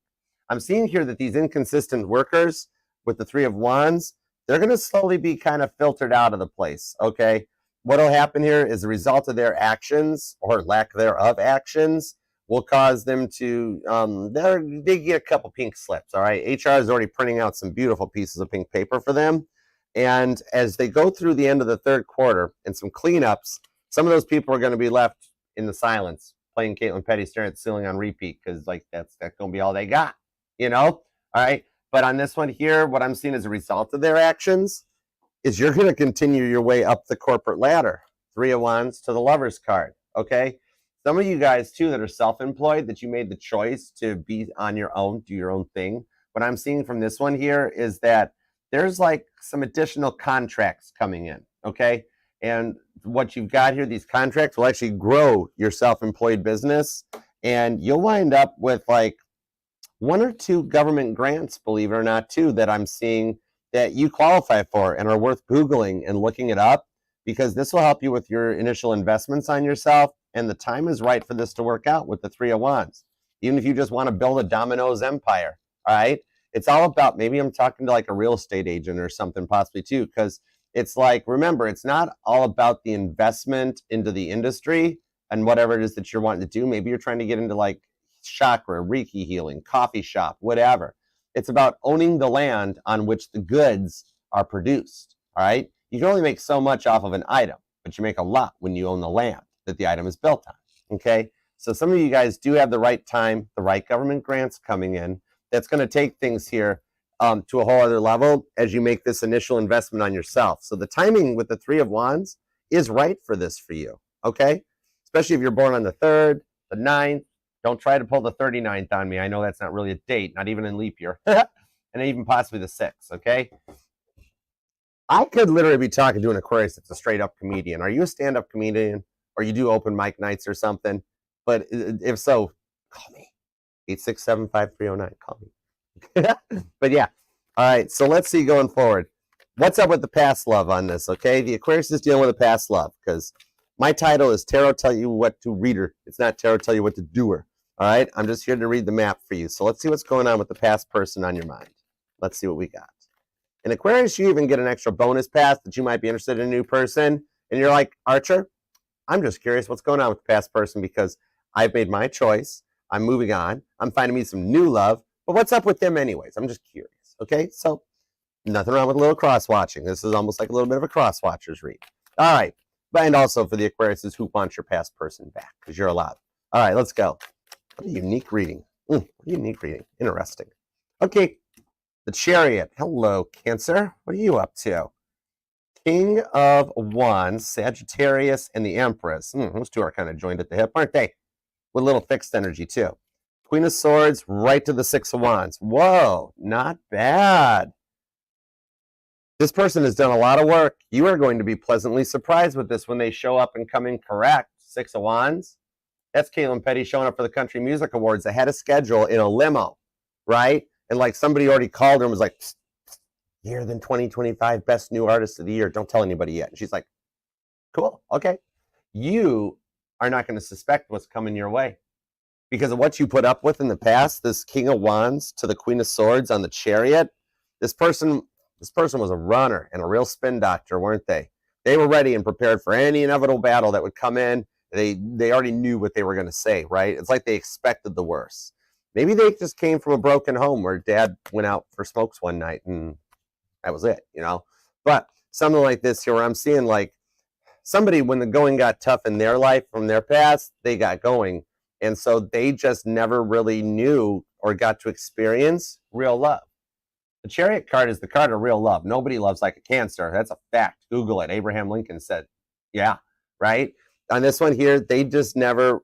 I'm seeing here that these inconsistent workers with the 3 of Wands, they're going to slowly be kind of filtered out of the place, okay? What will happen here is the result of their actions or lack thereof actions will cause them to, they get a couple pink slips, all right? HR is already printing out some beautiful pieces of pink paper for them. And as they go through the end of the 3rd quarter and some cleanups, some of those people are going to be left in the silence, playing Caitlin Petty, staring at the ceiling on repeat, because, like, that's going to be all they got, you know? All right? But on this one here, what I'm seeing as a result of their actions is you're going to continue your way up the corporate ladder. 3 of Wands to the Lover's card, okay? Some of you guys, too, that are self-employed, that you made the choice to be on your own, do your own thing. What I'm seeing from this one here is that there's, like, some additional contracts coming in, okay? And what you've got here, these contracts will actually grow your self-employed business, and you'll wind up with, like, 1 or 2 government grants, believe it or not, too, that I'm seeing that you qualify for and are worth Googling and looking it up, because this will help you with your initial investments on yourself, and the time is right for this to work out with the 3 of Wands. Even if you just want to build a Domino's empire, all right? It's all about, maybe I'm talking to, like, a real estate agent or something possibly too, because it's like, remember, it's not all about the investment into the industry and whatever it is that you're wanting to do. Maybe you're trying to get into, like, chakra, Reiki healing, coffee shop, whatever. It's about owning the land on which the goods are produced, all right? You can only make so much off of an item, but you make a lot when you own the land that the item is built on, okay? So some of you guys do have the right time, the right government grants coming in. That's going to take things here to a whole other level as you make this initial investment on yourself. So the timing with the 3 of Wands is right for this for you, okay? Especially if you're born on the 3rd, the 9th. Don't try to pull the 39th on me. I know that's not really a date, not even in leap year. And even possibly the 6th, okay? I could literally be talking to an Aquarius that's a straight-up comedian. Are you a stand-up comedian? Or you do open mic nights or something? But if so, call me. 867-5309. Call me. But yeah. All right. So let's see going forward. What's up with the past love on this, okay? The Aquarius is dealing with a past love because my title is Tarot Tell You What to Reader. It's not Tarot Tell You What to Doer, all right? I'm just here to read the map for you. So let's see what's going on with the past person on your mind. Let's see what we got. In Aquarius, you even get an extra bonus pass that you might be interested in a new person. And you're like, Archer, I'm just curious what's going on with the past person because I've made my choice. I'm moving on. I'm finding me some new love. But what's up with them anyways? I'm just curious, okay? So nothing wrong with a little cross-watching. This is almost like a little bit of a cross-watchers read. All right. And also for the Aquariuses who want your past person back because you're allowed. All right, let's go. What a unique reading. What a unique reading. Interesting. Okay. The Chariot. Hello, Cancer. What are you up to? King of Wands, Sagittarius, and the Empress. Those two are kind of joined at the hip, aren't they? With a little fixed energy, too. Queen of Swords, right to the Six of Wands. Whoa, not bad. This person has done a lot of work. You are going to be pleasantly surprised with this when they show up and come in correct. Six of Wands. That's Caitlin Petty showing up for the Country Music Awards ahead of schedule in a limo, right? And like somebody already called her and was like, psst, psst, you're the 2025 Best New Artist of the Year. Don't tell anybody yet. And she's like, cool, okay. You are not going to suspect what's coming your way because of what you put up with in the past. This King of Wands to the Queen of Swords on the Chariot. This person was a runner and a real spin doctor, weren't they? They were ready and prepared for any inevitable battle that would come in. They already knew what they were going to say, right? It's like they expected the worst. Maybe they just came from a broken home where dad went out for smokes one night and that was it, you know? But something like this here where I'm seeing like somebody, when the going got tough in their life from their past, they got going. And so they just never really knew or got to experience real love. The Chariot card is the card of real love. Nobody loves like a Cancer. That's a fact. Google it. Abraham Lincoln said, yeah, right? On this one here, they just never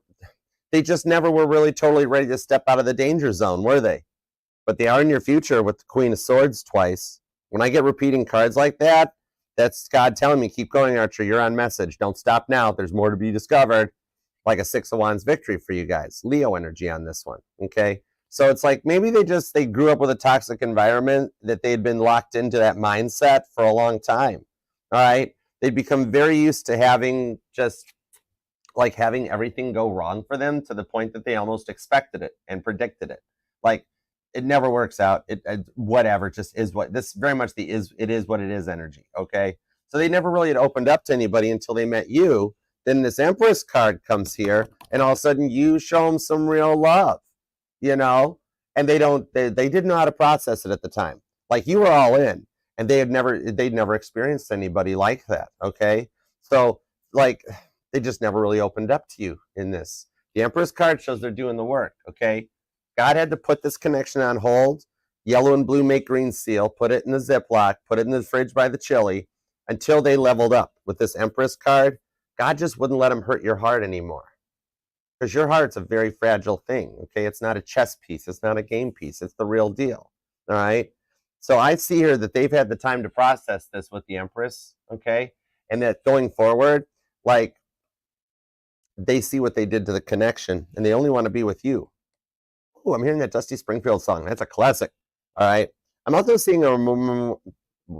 were really totally ready to step out of the danger zone, were they? But they are in your future with the Queen of Swords twice. When I get repeating cards like that, that's God telling me, keep going, Archer. You're on message. Don't stop now. There's more to be discovered. Like a Six of Wands victory for you guys. Leo energy on this one, okay? So it's like maybe they grew up with a toxic environment that they'd been locked into that mindset for a long time, all right? They'd become very used to having everything go wrong for them to the point that they almost expected it and predicted it. Like, it never works out. It whatever, just is what, this very much it is what it is energy, okay? So they never really had opened up to anybody until they met you. Then this Empress card comes here, and all of a sudden you show them some real love. You know, and they didn't know how to process it at the time. Like you were all in, and they'd never experienced anybody like that. Okay, so like they just never really opened up to you in this. The Empress card shows they're doing the work. Okay, God had to put this connection on hold. Yellow and blue make green seal. Put it in the Ziploc. Put it in the fridge by the chili until they leveled up with this Empress card. God just wouldn't let them hurt your heart anymore. Because your heart's a very fragile thing, okay? It's not a chess piece. It's not a game piece. It's the real deal, all right? So I see here that they've had the time to process this with the Empress, okay? And that going forward, like, they see what they did to the connection, and they only want to be with you. Oh, I'm hearing that Dusty Springfield song. That's a classic, all right? I'm also seeing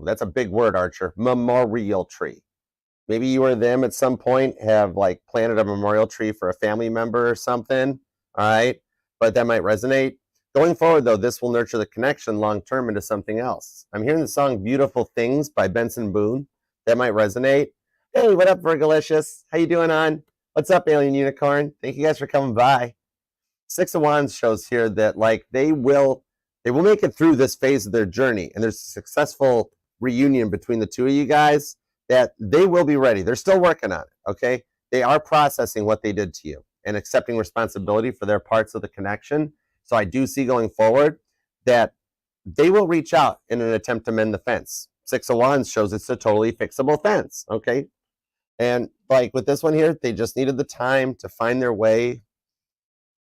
that's a big word, Archer, memorial tree. Maybe you or them at some point have like planted a memorial tree for a family member or something, all right? But that might resonate. Going forward, though, this will nurture the connection long-term into something else. I'm hearing the song Beautiful Things by Benson Boone. That might resonate. Hey, what up, Virgolicious? How you doing, on? What's up, Alien Unicorn? Thank you guys for coming by. Six of Wands shows here that like they will make it through this phase of their journey, and there's a successful reunion between the two of you guys. That they will be ready. They're still working on it, okay? They are processing what they did to you and accepting responsibility for their parts of the connection. So I do see going forward that they will reach out in an attempt to mend the fence. Six of Wands shows it's a totally fixable fence, okay? And like with this one here, they just needed the time to find their way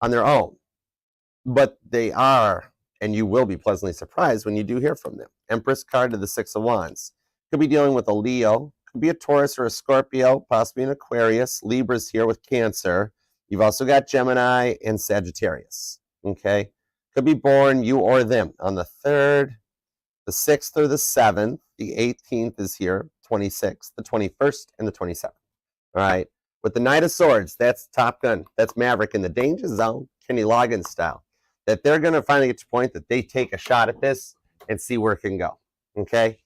on their own. But they are, and you will be pleasantly surprised when you do hear from them. Empress card to the Six of Wands. Could be dealing with a Leo, could be a Taurus or a Scorpio, possibly an Aquarius. Libra's here with Cancer. You've also got Gemini and Sagittarius, okay? Could be born, you or them, on the 3rd, the the 6th or the 7th. The 18th is here, 26th, the 21st, and the 27th. All right. With the Knight of Swords, that's Top Gun. That's Maverick in the danger zone, Kenny Loggins style. That they're going to finally get to the point that they take a shot at this and see where it can go. Okay?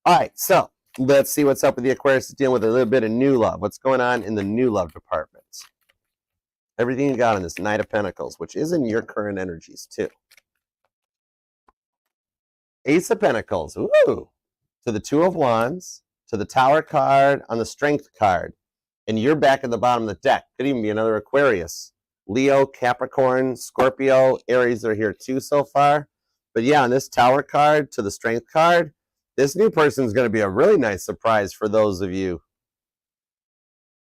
All right. So let's see what's up with the Aquarius is dealing with a little bit of new love. What's going on in the new love department? Everything you got in this Knight of Pentacles, which is in your current energies too. Ace of Pentacles. Ooh. To the Two of Wands, to the Tower card on the Strength card. And you're back at the bottom of the deck. Could even be another Aquarius. Leo, Capricorn, Scorpio, Aries are here too so far. But yeah, on this Tower card to the Strength card, this new person is going to be a really nice surprise for those of you.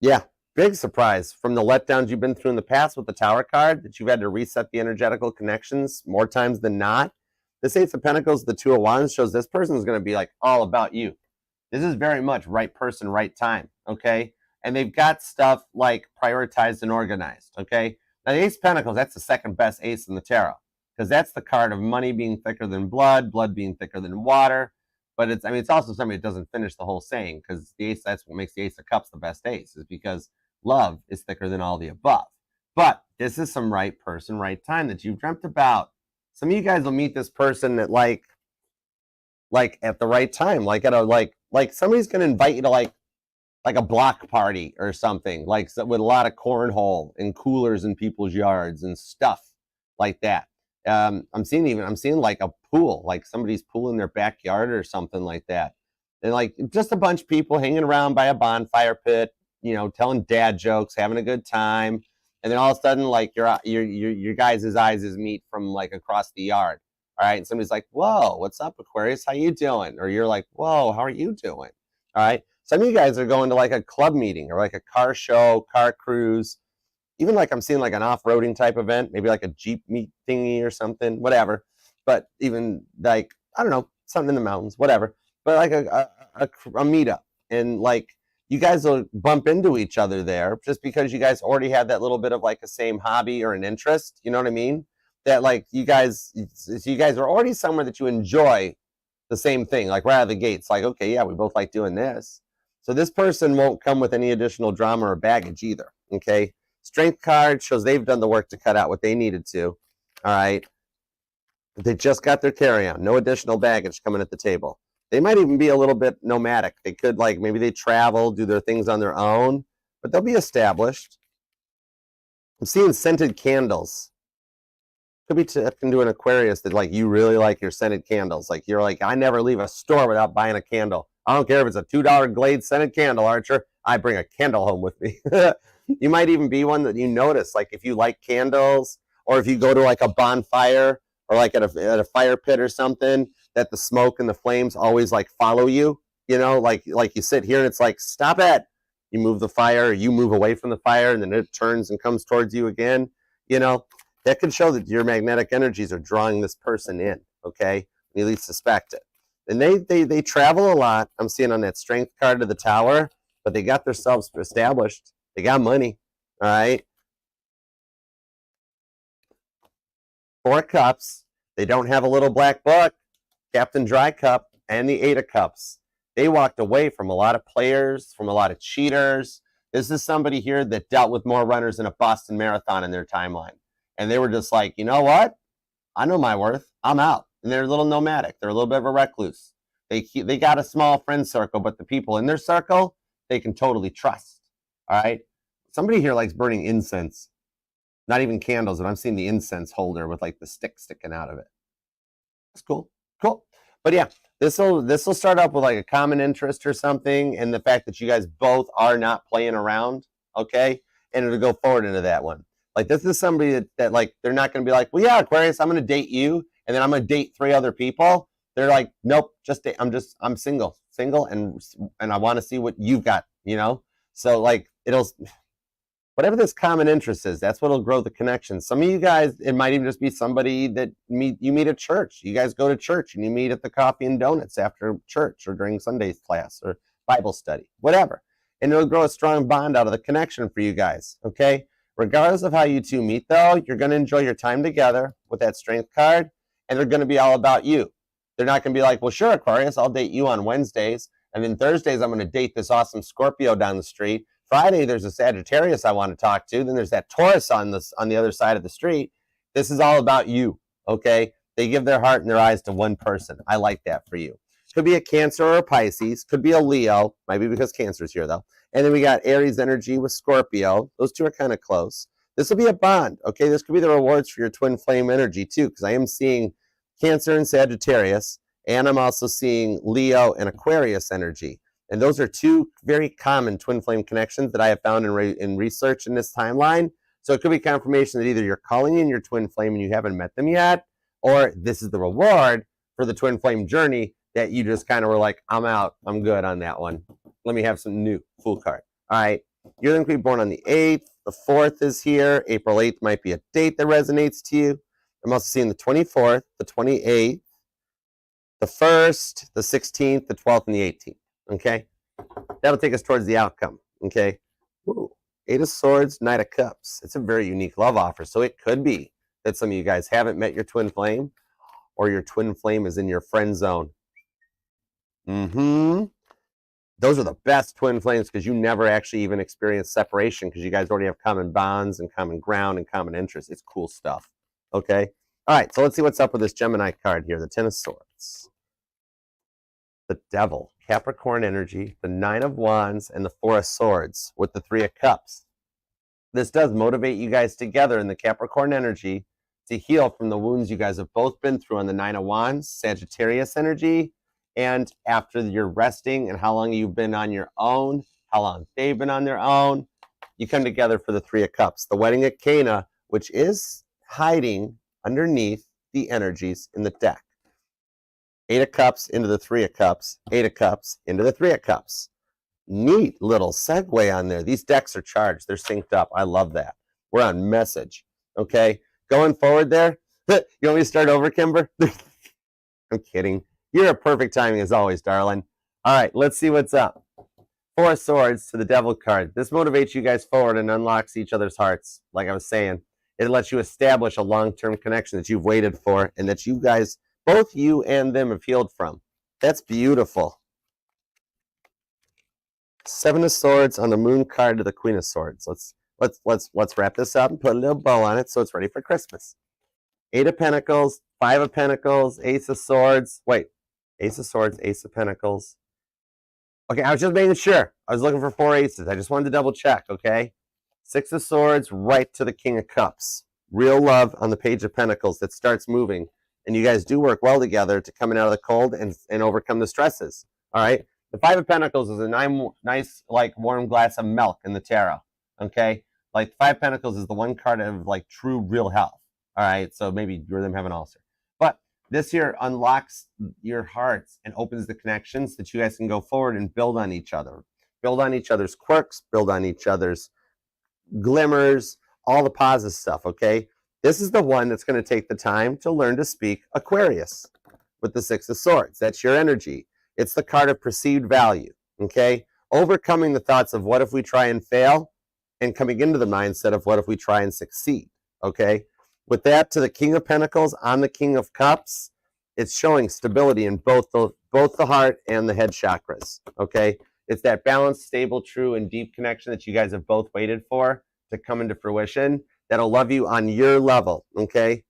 Yeah, big surprise from the letdowns you've been through in the past with the Tower card, that you've had to reset the energetical connections more times than not. This Ace of Pentacles, the Two of Wands, shows this person is going to be like all about you. This is very much right person, right time, okay? And they've got stuff like prioritized and organized, okay? Now, the Ace of Pentacles, that's the second best ace in the tarot, because that's the card of money being thicker than blood, blood being thicker than water. But it's, I mean, it's also something that doesn't finish the whole saying, because the ace, that's what makes the Ace of Cups the best ace, is because love is thicker than all the above. But this is some right person, right time that you've dreamt about. Some of you guys will meet this person at like at the right time, like at a like somebody's gonna invite you to like a block party or something, like with a lot of cornhole and coolers in people's yards and stuff like that. I'm seeing like a pool, like somebody's pool in their backyard or something like that, and like just a bunch of people hanging around by a bonfire pit, you know, telling dad jokes, having a good time. And then all of a sudden, like your guys' eyes meet from like across the yard. All right. And somebody's like, whoa, what's up, Aquarius? How you doing? Or you're like, whoa, how are you doing? All right. Some of you guys are going to like a club meeting or like a car show, car cruise. Even like I'm seeing like an off-roading type event, maybe like a Jeep meet thingy or something, whatever. But even like, I don't know, something in the mountains, whatever. But like a meetup. And like, you guys will bump into each other there just because you guys already have that little bit of like a same hobby or an interest. You know what I mean? That like you guys are already somewhere that you enjoy the same thing, like right out of the gates. Like, okay, yeah, we both like doing this. So this person won't come with any additional drama or baggage either. Okay. Strength card shows they've done the work to cut out what they needed to. All right. They just got their carry-on. No additional baggage coming at the table. They might even be a little bit nomadic. They could, like, maybe they travel, do their things on their own, but they'll be established. I'm seeing scented candles. Could be tipped into an Aquarius that, like, you really like your scented candles. Like, you're like, I never leave a store without buying a candle. I don't care if it's a $2 Glade scented candle, Archer. I bring a candle home with me. You might even be one that you notice, like, if you like candles, or if you go to, like, a bonfire, or, like, at a fire pit or something, that the smoke and the flames always like follow you, you know, like you sit here and it's like, stop it. You move the fire, or you move away from the fire, and then it turns and comes towards you again. You know, that could show that your magnetic energies are drawing this person in. Okay. You at least suspect it. And they travel a lot. I'm seeing on that Strength card to the Tower, but they got themselves established. They got money. All right. Four of Cups. They don't have a little black book. Captain Dry Cup and the Eight of Cups. They walked away from a lot of players, from a lot of cheaters. This is somebody here that dealt with more runners in a Boston Marathon in their timeline. And they were just like, you know what? I know my worth. I'm out. And they're a little nomadic. They're a little bit of a recluse. They got a small friend circle, but the people in their circle, they can totally trust. All right? Somebody here likes burning incense. Not even candles, but I'm seeing the incense holder with like the stick sticking out of it. That's cool. Cool. But yeah, this will start up with like a common interest or something, and the fact that you guys both are not playing around, okay? And it'll go forward into that one. Like, this is somebody that like, they're not going to be like, well, yeah, Aquarius, I'm going to date you, and then I'm going to date 3 other people. They're like, nope, I'm single, and I want to see what you've got, you know? So like, whatever this common interest is, that's what'll grow the connection. Some of you guys, it might even just be somebody that you meet at church. You guys go to church and you meet at the coffee and donuts after church or during Sunday class or Bible study, whatever. And it'll grow a strong bond out of the connection for you guys, okay? Regardless of how you two meet, though, you're going to enjoy your time together with that Strength card, and they're going to be all about you. They're not going to be like, well, sure, Aquarius, I'll date you on Wednesdays. And then Thursdays, I'm going to date this awesome Scorpio down the street. Friday, there's a Sagittarius I want to talk to. Then there's that Taurus on the other side of the street. This is all about you, okay? They give their heart and their eyes to one person. I like that for you. Could be a Cancer or a Pisces. Could be a Leo. Might be because Cancer's here, though. And then we got Aries energy with Scorpio. Those two are kind of close. This will be a bond, okay? This could be the rewards for your twin flame energy, too, because I am seeing Cancer and Sagittarius, and I'm also seeing Leo and Aquarius energy. And those are two very common twin flame connections that I have found in research in this timeline. So it could be confirmation that either you're calling in your twin flame and you haven't met them yet, or this is the reward for the twin flame journey that you just kind of were like, I'm out, I'm good on that one. Let me have some new Fool card. All right, you're going to be born on the 8th. The 4th is here. April 8th might be a date that resonates to you. I'm also seeing the 24th, the 28th, the 1st, the 16th, the 12th, and the 18th. Okay? That'll take us towards the outcome. Okay? Ooh, 8 of Swords, Knight of Cups. It's a very unique love offer. So it could be that some of you guys haven't met your twin flame, or your twin flame is in your friend zone. Those are the best twin flames because you never actually even experience separation because you guys already have common bonds and common ground and common interests. It's cool stuff. Okay? All right, so let's see what's up with this Gemini card here, the 10 of Swords, the Devil, Capricorn energy, the 9 of Wands, and the 4 of Swords with the 3 of Cups. This does motivate you guys together in the Capricorn energy to heal from the wounds you guys have both been through on the 9 of Wands, Sagittarius energy, and after you're resting and how long you've been on your own, how long they've been on their own, you come together for the 3 of Cups, the wedding at Cana, which is hiding underneath the energies in the deck. 8 of Cups into the 3 of Cups, 8 of Cups into the 3 of Cups. Neat little segue on there. These decks are charged. They're synced up. I love that. We're on message. Okay? Going forward there. You want me to start over, Kimber? I'm kidding. You're a perfect timing as always, darling. All right, let's see what's up. 4 of Swords to the Devil card. This motivates you guys forward and unlocks each other's hearts. Like I was saying, it lets you establish a long-term connection that you've waited for and that you guys, both you and them, have healed from. That's beautiful. 7 of Swords on the Moon card to the Queen of Swords. Let's wrap this up and put a little bow on it so it's ready for Christmas. 8 of Pentacles, 5 of Pentacles, Ace of Swords. Wait, Ace of Swords, Ace of Pentacles. Okay, I was just making sure. I was looking for 4 aces. I just wanted to double check, okay? 6 of Swords right to the King of Cups. Real love on the Page of Pentacles that starts moving. And you guys do work well together to come in out of the cold and overcome the stresses, all right? The 5 of Pentacles is a nice, like, warm glass of milk in the tarot, okay? Like, 5 of Pentacles is the one card of, like, true, real health, all right? So maybe you're them have an ulcer. But this here unlocks your hearts and opens the connections that you guys can go forward and build on each other. Build on each other's quirks, build on each other's glimmers, all the positive stuff, okay? This is the one that's going to take the time to learn to speak Aquarius with the 6 of Swords. That's your energy. It's the card of perceived value, okay? Overcoming the thoughts of what if we try and fail and coming into the mindset of what if we try and succeed, okay? With that to the King of Pentacles on the King of Cups, it's showing stability in both the heart and the head chakras, okay? It's that balanced, stable, true, and deep connection that you guys have both waited for to come into fruition that'll love you on your level, okay?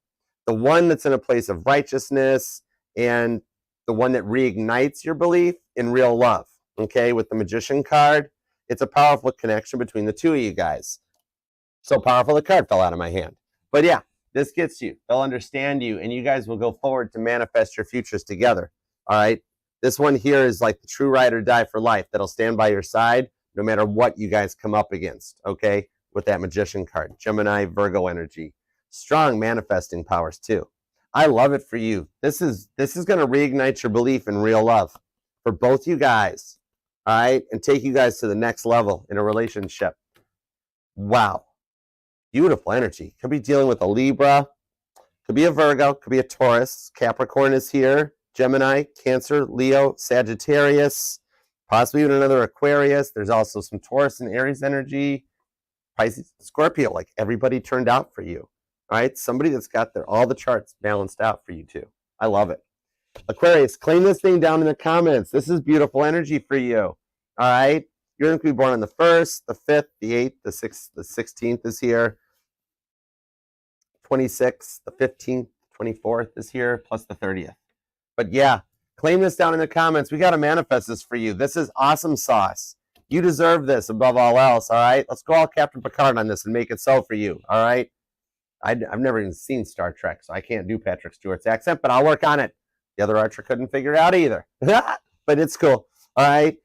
The one that's in a place of righteousness and the one that reignites your belief in real love, okay? With the Magician card, it's a powerful connection between the two of you guys. So powerful the card fell out of my hand. But yeah, this gets you. They'll understand you, and you guys will go forward to manifest your futures together, all right? This one here is like the true ride or die for life that'll stand by your side no matter what you guys come up against, okay? With that Magician card, Gemini, Virgo energy. Strong manifesting powers too. I love it for you. This is going to reignite your belief in real love for both you guys, all right? And take you guys to the next level in a relationship. Wow. Beautiful energy. Could be dealing with a Libra, could be a Virgo, could be a Taurus. Capricorn is here. Gemini, Cancer, Leo, Sagittarius, possibly even another Aquarius. There's also some Taurus and Aries energy. Pisces, Scorpio, like everybody turned out for you, all right? Somebody that's got all the charts balanced out for you too. I love it. Aquarius, claim this thing down in the comments. This is beautiful energy for you. All right. You're going to be born on the 1st, the 5th, the 8th, the 6th, the 16th is here. 26th, the 15th, 24th is here, plus the 30th. But yeah, claim this down in the comments. We got to manifest this for you. This is awesome sauce. You deserve this above all else, all right? Let's go all Captain Picard on this and make it so for you, all right? I've never even seen Star Trek, so I can't do Patrick Stewart's accent, but I'll work on it. The other archer couldn't figure it out either. But it's cool, all right?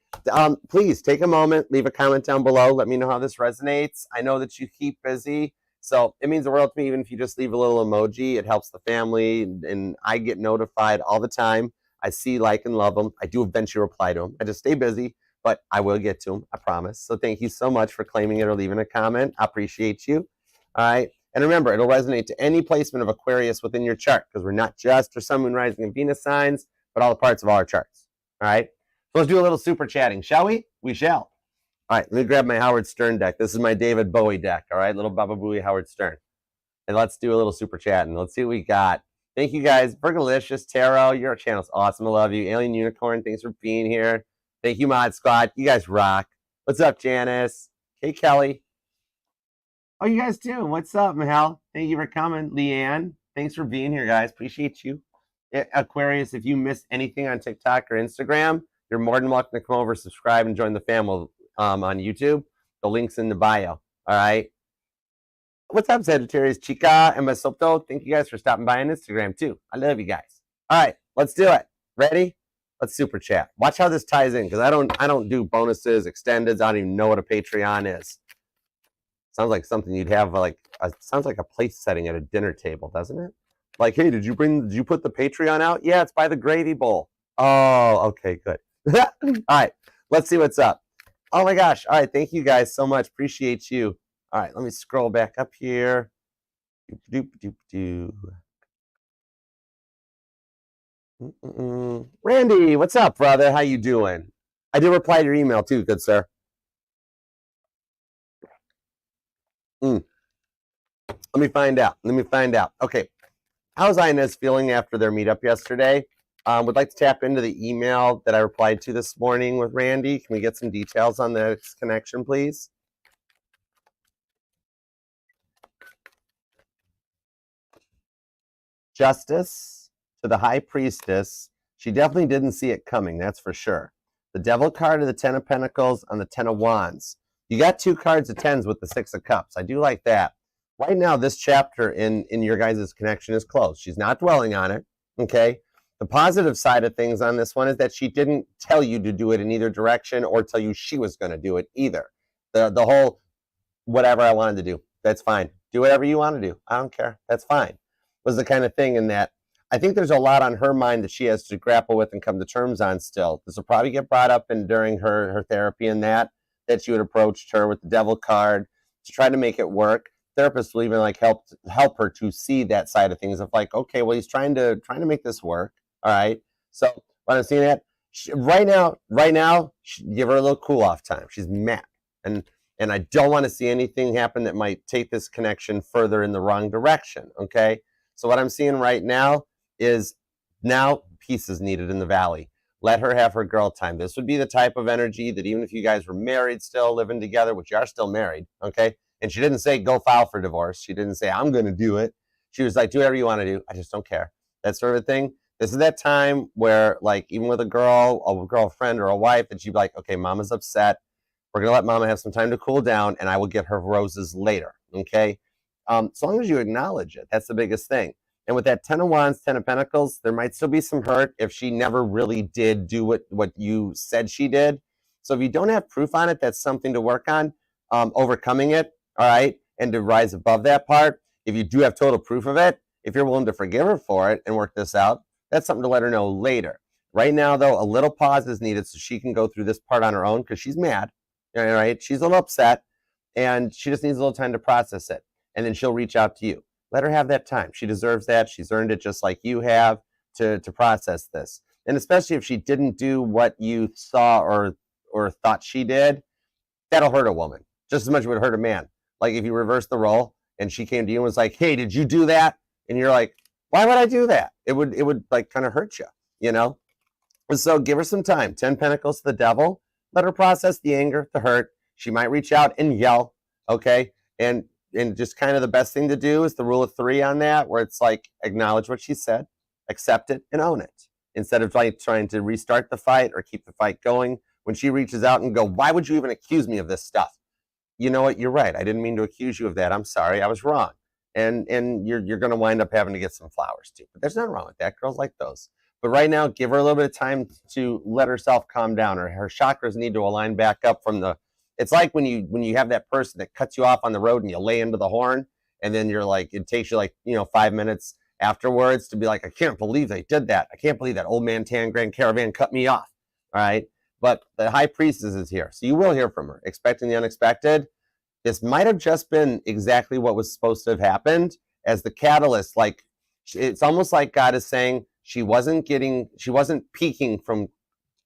Please take a moment, leave a comment down below. Let me know how this resonates. I know that you keep busy, so it means the world to me, even if you just leave a little emoji. It helps the family, and I get notified all the time. I see, like, and love them. I do eventually reply to them. I just stay busy, but I will get to them, I promise. So thank you so much for claiming it or leaving a comment. I appreciate you, all right? And remember, it'll resonate to any placement of Aquarius within your chart, because we're not just for Sun, Moon, Rising, and Venus signs, but all the parts of all our charts, all right? So let's do a little super chatting, shall we? We shall. All right, let me grab my Howard Stern deck. This is my David Bowie deck, all right? Little Baba Booey Howard Stern. And let's do a little super chatting. Let's see what we got. Thank you guys. Virgolicious Tarot, your channel's awesome. I love you. Alien Unicorn, thanks for being here. Thank you, Mod Squad. You guys rock. What's up, Janice? Hey, Kelly. Oh, you guys too. What's up, Mahal? Thank you for coming. Leanne, thanks for being here, guys. Appreciate you. Aquarius, if you missed anything on TikTok or Instagram, you're more than welcome to come over, subscribe, and join the family on YouTube. The link's in the bio. All right. What's up, Sagittarius? Chica and Masopto. Thank you guys for stopping by on Instagram too. I love you guys. All right, let's do it. Ready? Let's super chat. Watch how this ties in, because I don't do bonuses, extendeds. I don't even know what a Patreon is. Sounds like something you'd have, like sounds like a place setting at a dinner table, doesn't it? Like, hey, did you put the Patreon out? Yeah, it's by the gravy bowl. Oh, okay, good. All right, let's see what's up. Oh my gosh. All right, thank you guys so much. Appreciate you. All right, let me scroll back up here. Randy, what's up, brother? How you doing? I did reply to your email too, good sir. Let me find out. Okay, how's Inez feeling after their meetup yesterday? Would like to tap into the email that I replied to this morning with Randy. Can we get some details on this connection, please? Justice to the High Priestess. She definitely didn't see it coming, that's for sure. The Devil card of the Ten of Pentacles on the Ten of Wands. You got 2 cards of tens with the 6 of Cups. I do like that. Right now, this chapter in your guys' connection is closed. She's not dwelling on it, okay? The positive side of things on this one is that she didn't tell you to do it in either direction or tell you she was going to do it either. The whole whatever I wanted to do, that's fine. Do whatever you want to do. I don't care. That's fine. Was the kind of thing in that I think there's a lot on her mind that she has to grapple with and come to terms on still. This will probably get brought up during her therapy and that you had approached her with the Devil card to try to make it work. Therapists will even like help her to see that side of things of like, okay, well, he's trying to make this work. All right. So when I'm seeing that right now, give her a little cool off time. She's mad. And I don't want to see anything happen that might take this connection further in the wrong direction. Okay. So what I'm seeing right now is now peace is needed in the valley. Let her have her girl time. This would be the type of energy that even if you guys were married still, living together, which you are still married, okay? And she didn't say go file for divorce. She didn't say I'm going to do it. She was like, do whatever you want to do. I just don't care. That sort of thing. This is that time where like even with a girlfriend or a wife, that she'd be like, okay, mama's upset. We're going to let mama have some time to cool down and I will get her roses later, okay? As long as you acknowledge it, that's the biggest thing. And with that 10 of Wands, 10 of Pentacles, there might still be some hurt if she never really did do what you said she did. So if you don't have proof on it, that's something to work on, overcoming it, all right, and to rise above that part. If you do have total proof of it, if you're willing to forgive her for it and work this out, that's something to let her know later. Right now, though, a little pause is needed so she can go through this part on her own because she's mad, all right? She's a little upset, and she just needs a little time to process it, and then she'll reach out to you. Let her have that time. She deserves that. She's earned it just like you have to process this. And especially if she didn't do what you saw or thought she did, that'll hurt a woman just as much as it would hurt a man. Like if you reverse the role and she came to you and was like, hey, did you do that? And you're like, why would I do that? It would like kind of hurt you. you know? So give her some time. 10 Pentacles to the Devil. Let her process the anger, the hurt. She might reach out and yell, okay? And just kind of the best thing to do is the rule of 3 on that, where it's like acknowledge what she said, accept it, and own it. Instead of like trying to restart the fight or keep the fight going. When she reaches out and go, why would you even accuse me of this stuff? You know what? You're right. I didn't mean to accuse you of that. I'm sorry. I was wrong. And you're going to wind up having to get some flowers too. But there's nothing wrong with that. Girls like those. But right now, give her a little bit of time to let herself calm down. Her chakras need to align back up from the. It's like when you have that person that cuts you off on the road and you lay into the horn, and then you're like, it takes you like 5 minutes afterwards to be like, I can't believe they did that. I can't believe that old man tan grand caravan cut me off. All right. But the high priestess is here. So you will hear from her. Expecting the unexpected. This might have just been exactly what was supposed to have happened as the catalyst. Like, it's almost like God is saying she wasn't peaking from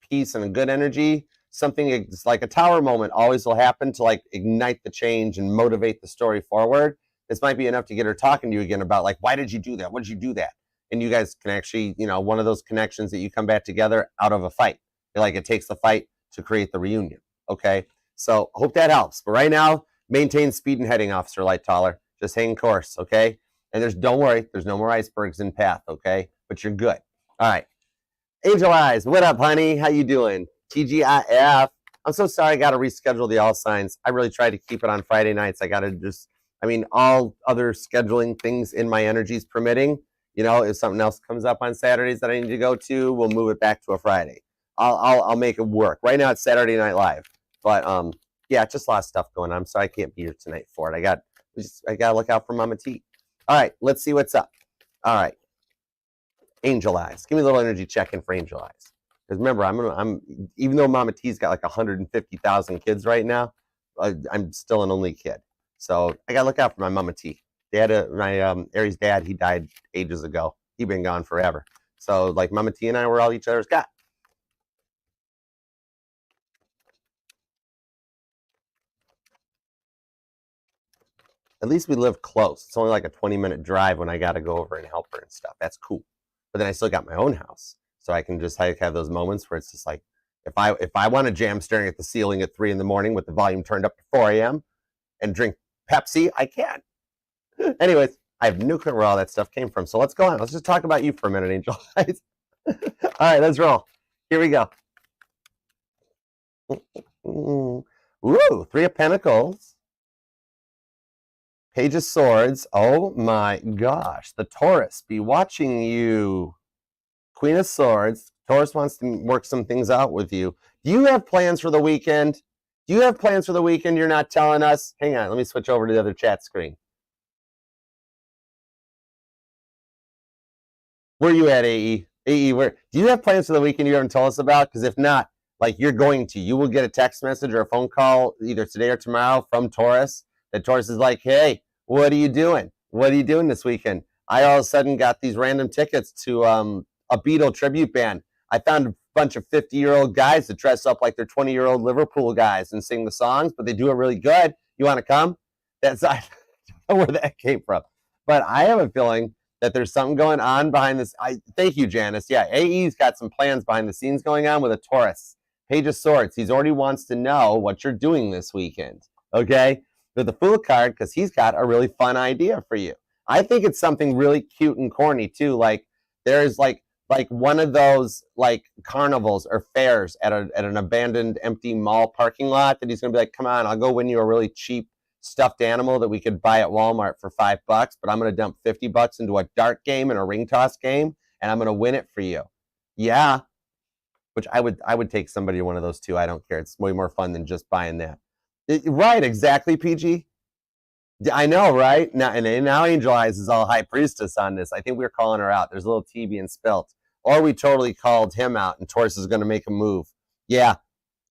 peace and a good energy. Something like a tower moment always will happen to like ignite the change and motivate the story forward. This might be enough to get her talking to you again about like, why did you do that? What did you do that? And you guys can actually, one of those connections that you come back together out of a fight. Like it takes the fight to create the reunion. Okay. So hope that helps. But right now, maintain speed and heading, Officer Light Taller. Just hang course. Okay. And don't worry, there's no more icebergs in path. Okay. But you're good. All right. Angel Eyes, what up, honey? How you doing? TGIF. I'm so sorry I got to reschedule the All Signs. I really tried to keep it on Friday nights. I got to all other scheduling things in my energies permitting. If something else comes up on Saturdays that I need to go to, we'll move it back to a Friday. I'll make it work. Right now it's Saturday Night Live, but yeah, just a lot of stuff going on. So I can't be here tonight for it. I got to look out for Mama T. All right, let's see what's up. All right, Angel Eyes. Give me a little energy check in for Angel Eyes. Because remember, I'm even though Mama T's got like 150,000 kids right now, I'm still an only kid. So I got to look out for my Mama T. My Aries dad, he died ages ago. He'd been gone forever. So like Mama T and I were all each other's got. At least we live close. It's only like a 20-minute drive when I got to go over and help her and stuff. That's cool. But then I still got my own house. So I can just have those moments where it's just like, if I want to jam staring at the ceiling at 3 a.m. with the volume turned up to 4 a.m. and drink Pepsi, I can. Anyways, I have no clue where all that stuff came from. So let's go on. Let's just talk about you for a minute, Angel Eyes. All right, let's roll. Here we go. Ooh, 3 of Pentacles. Page of Swords. Oh my gosh. The Taurus be watching you. Queen of Swords. Taurus wants to work some things out with you. Do you have plans for the weekend? Do you have plans for the weekend you're not telling us? Hang on. Let me switch over to the other chat screen. Where are you at, AE? AE, where do you have plans for the weekend you haven't told us about? Because if not, like you're going to. You will get a text message or a phone call either today or tomorrow from Taurus. That Taurus is like, hey, what are you doing? What are you doing this weekend? I all of a sudden got these random tickets to a Beatle tribute band. I found a bunch of 50-year-old guys that dress up like they're 20-year-old Liverpool guys and sing the songs, but they do it really good. You want to come? I don't know where that came from. But I have a feeling that there's something going on behind this. Thank you, Janice. Yeah, AE's got some plans behind the scenes going on with a Taurus. Page of Swords. He's already wants to know what you're doing this weekend. Okay? With the Fool card, because he's got a really fun idea for you. I think it's something really cute and corny, too. Like, there's like one of those like carnivals or fairs at an abandoned empty mall parking lot that he's going to be like, come on, I'll go win you a really cheap stuffed animal that we could buy at Walmart for $5, but I'm going to dump $50 into a dart game and a ring toss game, and I'm going to win it for you. Yeah. Which I would take somebody to one of those too. I don't care. It's way more fun than just buying that. Right, exactly, PG. I know, right? Now Angel Eyes is all high priestess on this. I think we were calling her out. There's a little tea being spilt. Or we totally called him out and Taurus is going to make a move. Yeah.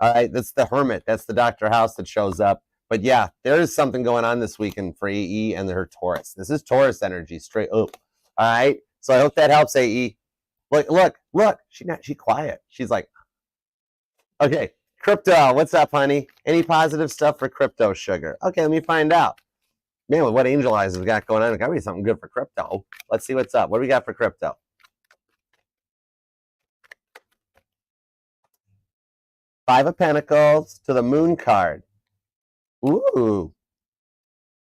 All right, that's the Hermit. That's the Dr. House that shows up. But yeah, there is something going on this weekend for AE and her Taurus. This is Taurus energy straight up. All right. So I hope that helps, AE. Look. She quiet. She's like, okay, crypto. What's up, honey? Any positive stuff for crypto, sugar? Okay, let me find out. Man, with what Angel Eyes has got going on, it got to be something good for crypto. Let's see what's up. What do we got for crypto? Five of Pentacles to the Moon card. Ooh.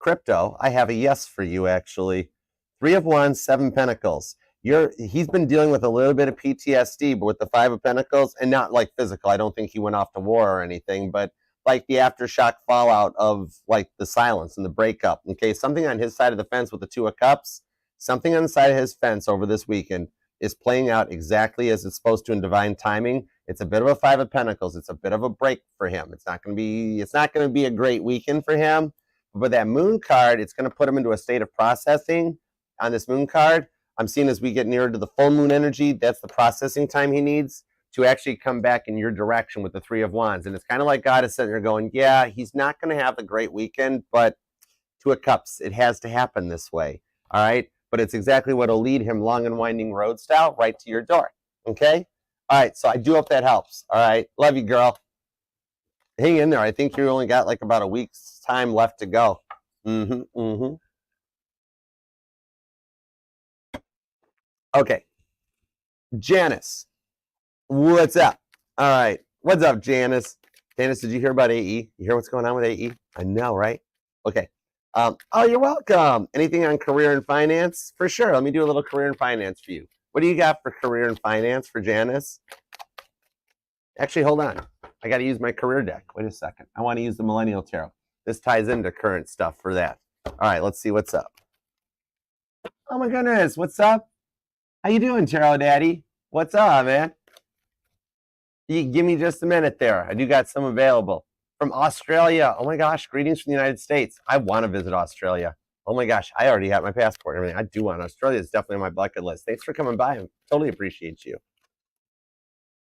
Crypto, I have a yes for you, actually. Three of Wands, Seven Pentacles. He's been dealing with a little bit of PTSD, but with the Five of Pentacles, and not like physical. I don't think he went off to war or anything, but like the aftershock fallout of like the silence and the breakup. Okay, something on his side of the fence with the Two of Cups, something on the side of his fence over this weekend is playing out exactly as it's supposed to in divine timing. It's a bit of a Five of Pentacles. It's a bit of a break for him. It's not going to be a great weekend for him. But that Moon card, it's going to put him into a state of processing on this Moon card. I'm seeing as we get nearer to the full moon energy, that's the processing time he needs to actually come back in your direction with the Three of Wands. And it's kind of like God is sitting there going, yeah, he's not going to have a great weekend, but Two of Cups, it has to happen this way. All right. But it's exactly what will lead him long and winding road style right to your door. Okay. All right. So I do hope that helps. All right. Love you, girl. Hang in there. I think you only got like about a week's time left to go. Okay. Janice, what's up? All right. What's up, Janice? Janice, did you hear about AE? You hear what's going on with AE? I know, right? Okay. Oh, you're welcome. Anything on career and finance? For sure. Let me do a little career and finance for you. What do you got for career and finance for Janice? Actually, hold on. I got to use my career deck. Wait a second. I want to use the Millennial Tarot. This ties into current stuff for that. All right, let's see what's up. Oh my goodness, what's up? How you doing, Tarot Daddy? What's up, man? You give me just a minute there. I do got some available. From Australia. Oh my gosh, greetings from the United States. I want to visit Australia. Oh my gosh, I already have my passport and everything. I do want Australia. It's definitely on my bucket list. Thanks for coming by. I totally appreciate you.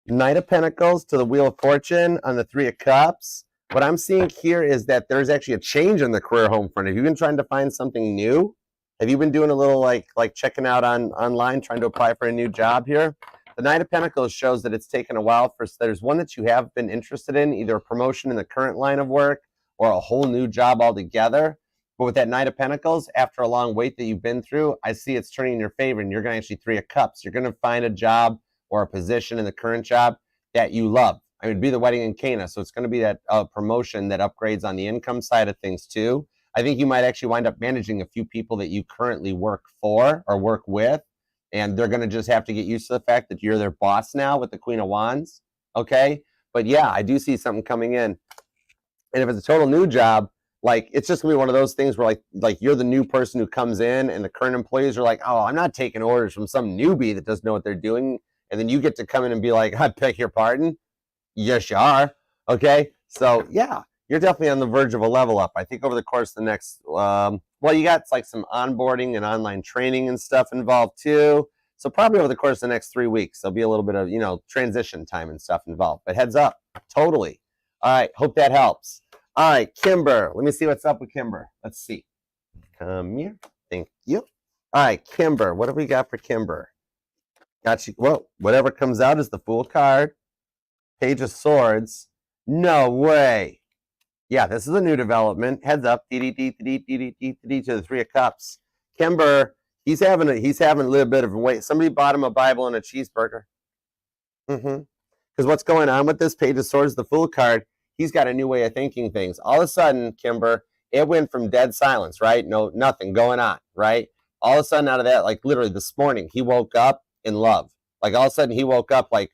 Knight of Pentacles to the Wheel of Fortune on the Three of Cups. What I'm seeing here is that there's actually a change in the career home front. Have you been trying to find something new? Have you been doing a little like checking out online, trying to apply for a new job here? The Knight of Pentacles shows that it's taken a while for, there's one that you have been interested in, either a promotion in the current line of work or a whole new job altogether. But with that Knight of Pentacles, after a long wait that you've been through, I see it's turning in your favor and you're going to actually Three of Cups. You're going to find a job or a position in the current job that you love. I mean, it'd be the wedding in Cana, so it's going to be that promotion that upgrades on the income side of things too. I think you might actually wind up managing a few people that you currently work for or work with, and they're going to just have to get used to the fact that you're their boss now with the Queen of Wands, okay? But yeah, I do see something coming in. And if it's a total new job, like it's just going to be one of those things where like you're the new person who comes in and the current employees are like, oh, I'm not taking orders from some newbie that doesn't know what they're doing. And then you get to come in and be like, I beg your pardon? Yes, you are. Okay? So, yeah, you're definitely on the verge of a level up. I think over the course of the next, well, you got like some onboarding and online training and stuff involved too. So probably over the course of the next 3 weeks, there'll be a little bit of, transition time and stuff involved. But heads up, totally. All right, hope that helps. All right, Kimber. Let me see what's up with Kimber. Let's see. Come here. Thank you. All right, Kimber. What have we got for Kimber? Got you. Whoa, whatever comes out is the Fool card. Page of Swords. No way. Yeah, this is a new development. Heads up. To the Three of Cups. Kimber, he's having a little bit of a wait. Somebody bought him a Bible and a cheeseburger. Because what's going on with this Page of Swords, the Fool card, he's got a new way of thinking things. All of a sudden, Kimber, it went from dead silence, right? No, nothing going on, right? All of a sudden out of that, like literally this morning, he woke up in love. Like all of a sudden he woke up like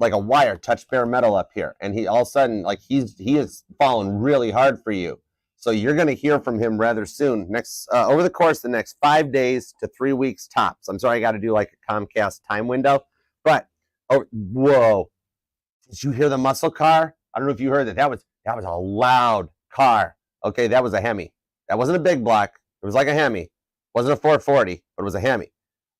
a wire touched bare metal up here. And he all of a sudden, like he is falling really hard for you. So you're going to hear from him rather soon. Next, over the course of the next 5 days to 3 weeks tops. I'm sorry, I got to do like a Comcast time window. But, oh, whoa. Did you hear the muscle car? I don't know if you heard that. That was a loud car. Okay, that was a Hemi. That wasn't a big block. It was like a Hemi. It wasn't a 440, but it was a Hemi.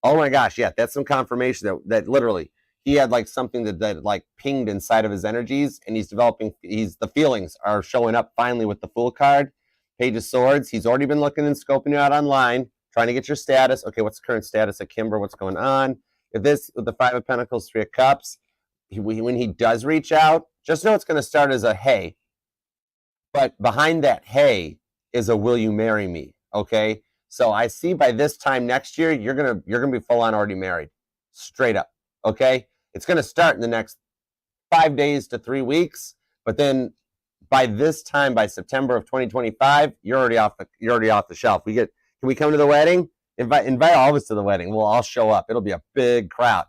Oh my gosh, yeah, that's some confirmation that literally he had like something that like pinged inside of his energies, and the feelings are showing up finally with the Fool card. Page of Swords, he's already been looking and scoping you out online, trying to get your status. Okay, what's the current status of Kimber? What's going on? With the Five of Pentacles, Three of Cups, when he does reach out, just know it's going to start as a hey, but behind that hey is a will you marry me? Okay. So I see by this time next year, you're gonna be full on already married, straight up. Okay, it's gonna start in the next 5 days to 3 weeks, but then by this time, by September of 2025, you're already off the shelf. Can we come to the wedding? Invite all of us to the wedding. We'll all show up. It'll be a big crowd.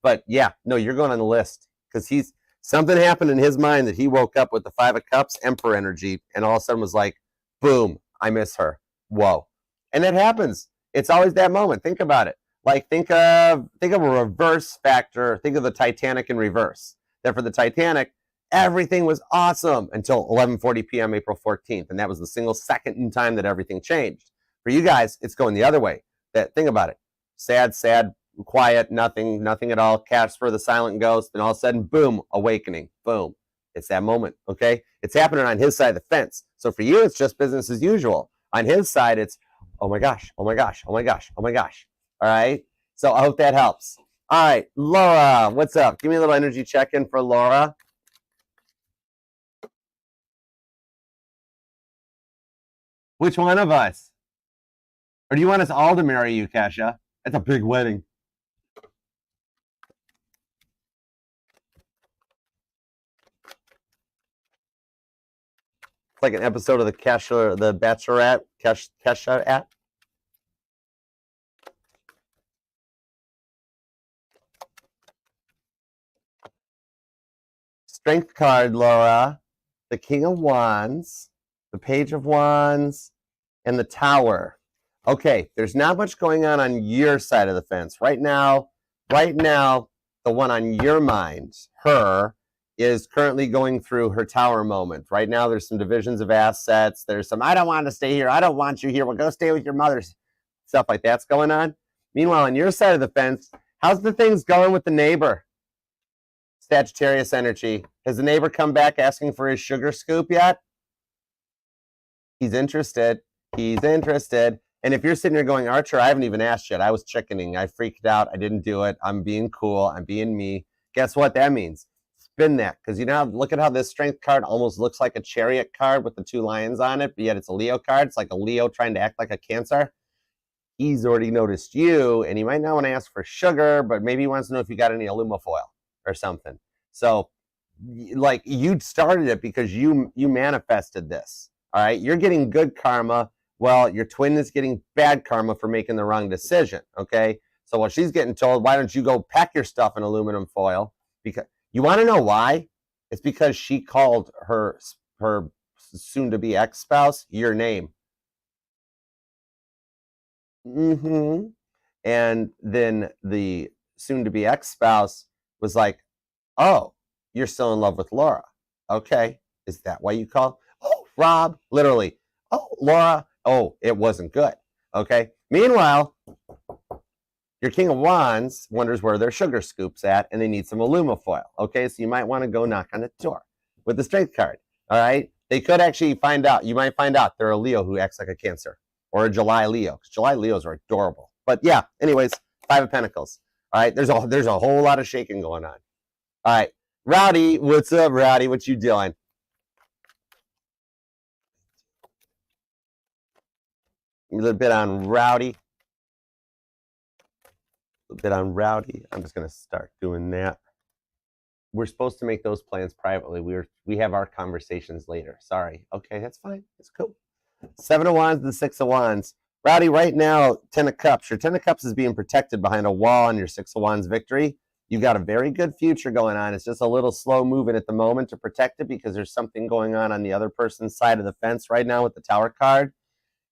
But yeah, no, you're going on the list because something happened in his mind that he woke up with the 5 of Cups, Emperor energy, and all of a sudden was like, boom, I miss her. Whoa. And it happens. It's always that moment. Think about it. Like think of a reverse factor. Think of the Titanic in reverse. That for the Titanic, everything was awesome until 11:40 p.m. April 14th, and that was the single second in time that everything changed. For you guys, it's going the other way. Think about it. Sad, quiet, nothing at all. Casper the silent ghost, and all of a sudden, boom, awakening. Boom. It's that moment, okay? It's happening on his side of the fence. So for you, it's just business as usual. On his side, it's, oh my gosh, oh my gosh, oh my gosh, oh my gosh. All right? So I hope that helps. All right, Laura, what's up? Give me a little energy check-in for Laura. Which one of us? Or do you want us all to marry you, Kasha? That's a big wedding. It's like an episode of the Bachelorette, Kesha at. Strength card, Laura. The King of Wands, the Page of Wands, and the Tower. Okay, there's not much going on your side of the fence. Right now, the one on your mind, her, is currently going through her Tower moment. Right now, there's some divisions of assets. There's some, I don't want to stay here. I don't want you here. We'll go stay with your mother's. Stuff like that's going on. Meanwhile, on your side of the fence, how's the things going with the neighbor? Sagittarius energy. Has the neighbor come back asking for his sugar scoop yet? He's interested. He's interested. And if you're sitting here going, Archer, I haven't even asked yet. I was chickening. I freaked out. I didn't do it. I'm being cool. I'm being me. Guess what that means? Spin that. Because you know, look at how this strength card almost looks like a chariot card with the 2 lions on it, but yet it's a Leo card. It's like a Leo trying to act like a Cancer. He's already noticed you, and he might not want to ask for sugar, but maybe he wants to know if you got any alumafoil or something. So, like, you started it because you manifested this. All right? You're getting good karma. Well, your twin is getting bad karma for making the wrong decision, okay? So while she's getting told, why don't you go pack your stuff in aluminum foil? Because you want to know why? It's because she called her soon-to-be ex-spouse your name. And then the soon-to-be ex-spouse was like, oh, you're still in love with Laura. Okay, is that why you called? Oh, Rob, literally. Oh, Laura. Oh, it wasn't good. Okay. Meanwhile, your King of Wands wonders where their sugar scoop's at, and they need some alumafoil. Okay, so you might want to go knock on the door with the strength card. All right. They could actually find out. You might find out they're a Leo who acts like a Cancer, or a July Leo, because July Leos are adorable. But yeah, anyways, 5 of Pentacles. All right, there's a whole lot of shaking going on. All right, Rowdy, what's up, Rowdy? What you doing? A little bit on Rowdy. A little bit on Rowdy. I'm just gonna start doing that. We're supposed to make those plans privately. We have our conversations later. Sorry. Okay, that's fine. That's cool. 7 of Wands and 6 of Wands. Rowdy, right now, 10 of Cups. Your 10 of Cups is being protected behind a wall on your 6 of Wands victory. You've got a very good future going on. It's just a little slow moving at the moment to protect it because there's something going on the other person's side of the fence right now with the Tower card.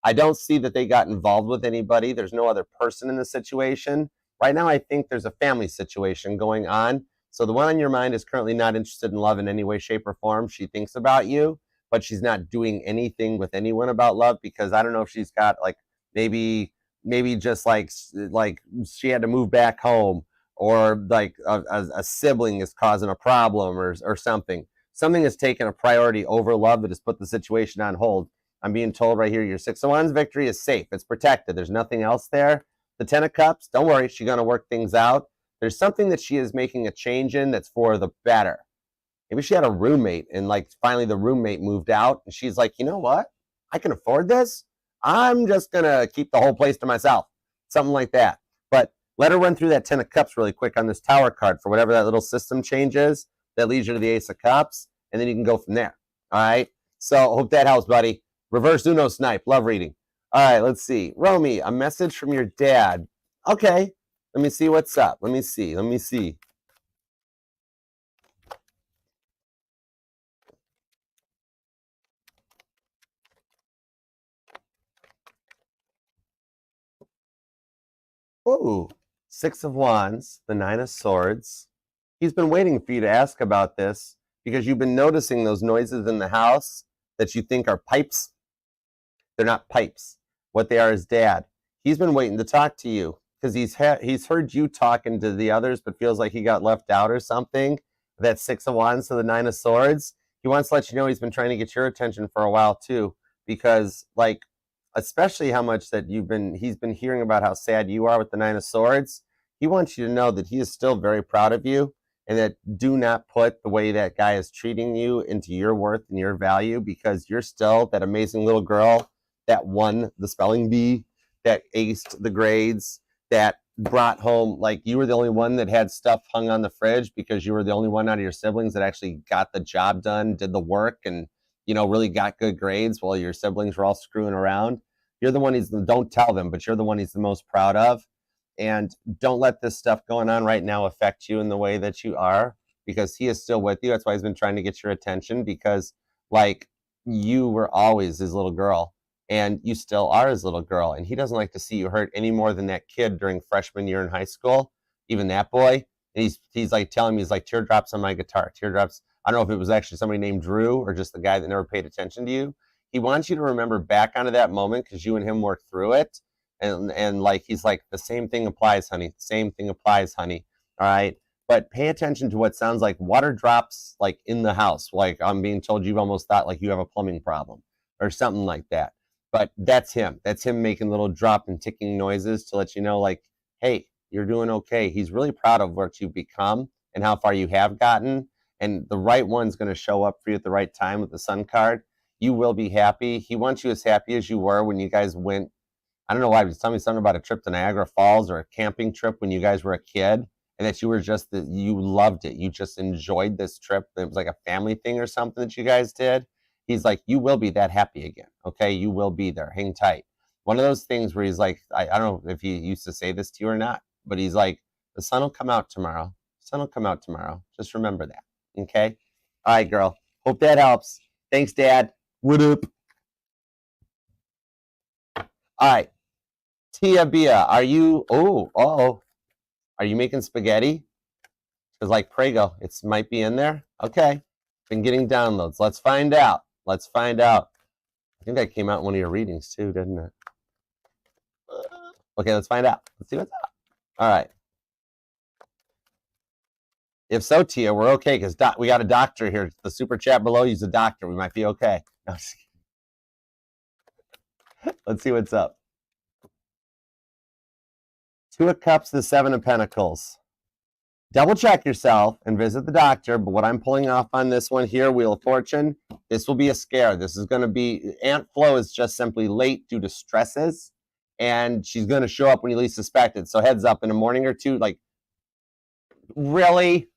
I don't see that they got involved with anybody. There's no other person in the situation. Right now, I think there's a family situation going on. So the one on your mind is currently not interested in love in any way, shape, or form. She thinks about you, but she's not doing anything with anyone about love because I don't know if she's got like maybe just like she had to move back home, or like a sibling is causing a problem or something. Something has taken a priority over love that has put the situation on hold. I'm being told right here, your 6 of Wands victory is safe. It's protected. There's nothing else there. The 10 of Cups, don't worry. She's going to work things out. There's something that she is making a change in that's for the better. Maybe she had a roommate and like finally the roommate moved out and she's like, you know what? I can afford this. I'm just going to keep the whole place to myself. Something like that. But let her run through that 10 of Cups really quick on this Tower card for whatever that little system change is. that leads you to the Ace of Cups, and then you can go from there. All right. So hope that helps, buddy. Reverse Uno snipe. Love reading. All right. Let's see. Romy, a message from your dad. Okay. Let me see what's up. Let me see. Ooh, Six of Wands, the Nine of Swords. He's been waiting for you to ask about this because you've been noticing those noises in the house that you think are pipes. They're not pipes. What they are is dad. He's been waiting to talk to you because he's heard you talking to the others, but feels like he got left out or something. That Six of Wands to the Nine of Swords. He wants to let you know he's been trying to get your attention for a while too, because like, especially how much that he's been hearing about how sad you are with the Nine of Swords. He wants you to know that he is still very proud of you, and that do not put the way that guy is treating you into your worth and your value, because you're still that amazing little girl that won the spelling bee, that aced the grades, that brought home, like, you were the only one that had stuff hung on the fridge because you were the only one out of your siblings that actually got the job done, did the work, and really got good grades while your siblings were all screwing around. You're the one don't tell them, but you're the one he's the most proud of. And don't let this stuff going on right now affect you in the way that you are, because he is still with you. That's why he's been trying to get your attention, because like, you were always his little girl, and you still are his little girl, and he doesn't like to see you hurt any more than that kid during freshman year in high school, even that boy. And he's like telling me, he's like, teardrops on my guitar, teardrops. I don't know if it was actually somebody named Drew or just the guy that never paid attention to you. He wants you to remember back onto that moment because you and him worked through it. And like, he's like, the same thing applies, honey. The same thing applies, honey. All right. But pay attention to what sounds like water drops, like in the house. Like, I'm being told you've almost thought like you have a plumbing problem or something like that. But that's him. That's him making little drop and ticking noises to let you know, like, hey, you're doing okay. He's really proud of what you've become and how far you have gotten. And the right one's going to show up for you at the right time with the Sun card. You will be happy. He wants you as happy as you were when you guys went. I don't know why, he was telling me something about a trip to Niagara Falls or a camping trip when you guys were a kid, and that you were just, you loved it. You just enjoyed this trip. It was like a family thing or something that you guys did. He's like, you will be that happy again. Okay. You will be there. Hang tight. One of those things where he's like, I don't know if he used to say this to you or not, but he's like, the sun will come out tomorrow. The sun will come out tomorrow. Just remember that. Okay. All right, girl. Hope that helps. Thanks, Dad. What up? All right. Tia Bia, are you, are you making spaghetti? Because like Prego, it might be in there. Okay. Been getting downloads. Let's find out. Let's find out. I think that came out in one of your readings too, didn't it? Okay, let's find out. Let's see what's up. All right. If so, Tia, we're okay, because we got a doctor here. The super chat below, use a doctor. We might be okay. No, let's see what's up. Two of Cups, the Seven of Pentacles. Double check yourself and visit the doctor. But what I'm pulling off on this one here, Wheel of Fortune, this will be a scare. This is going to be, Aunt Flo is just simply late due to stresses, and she's going to show up when you least suspect it. So heads up, in a morning or two, like, really?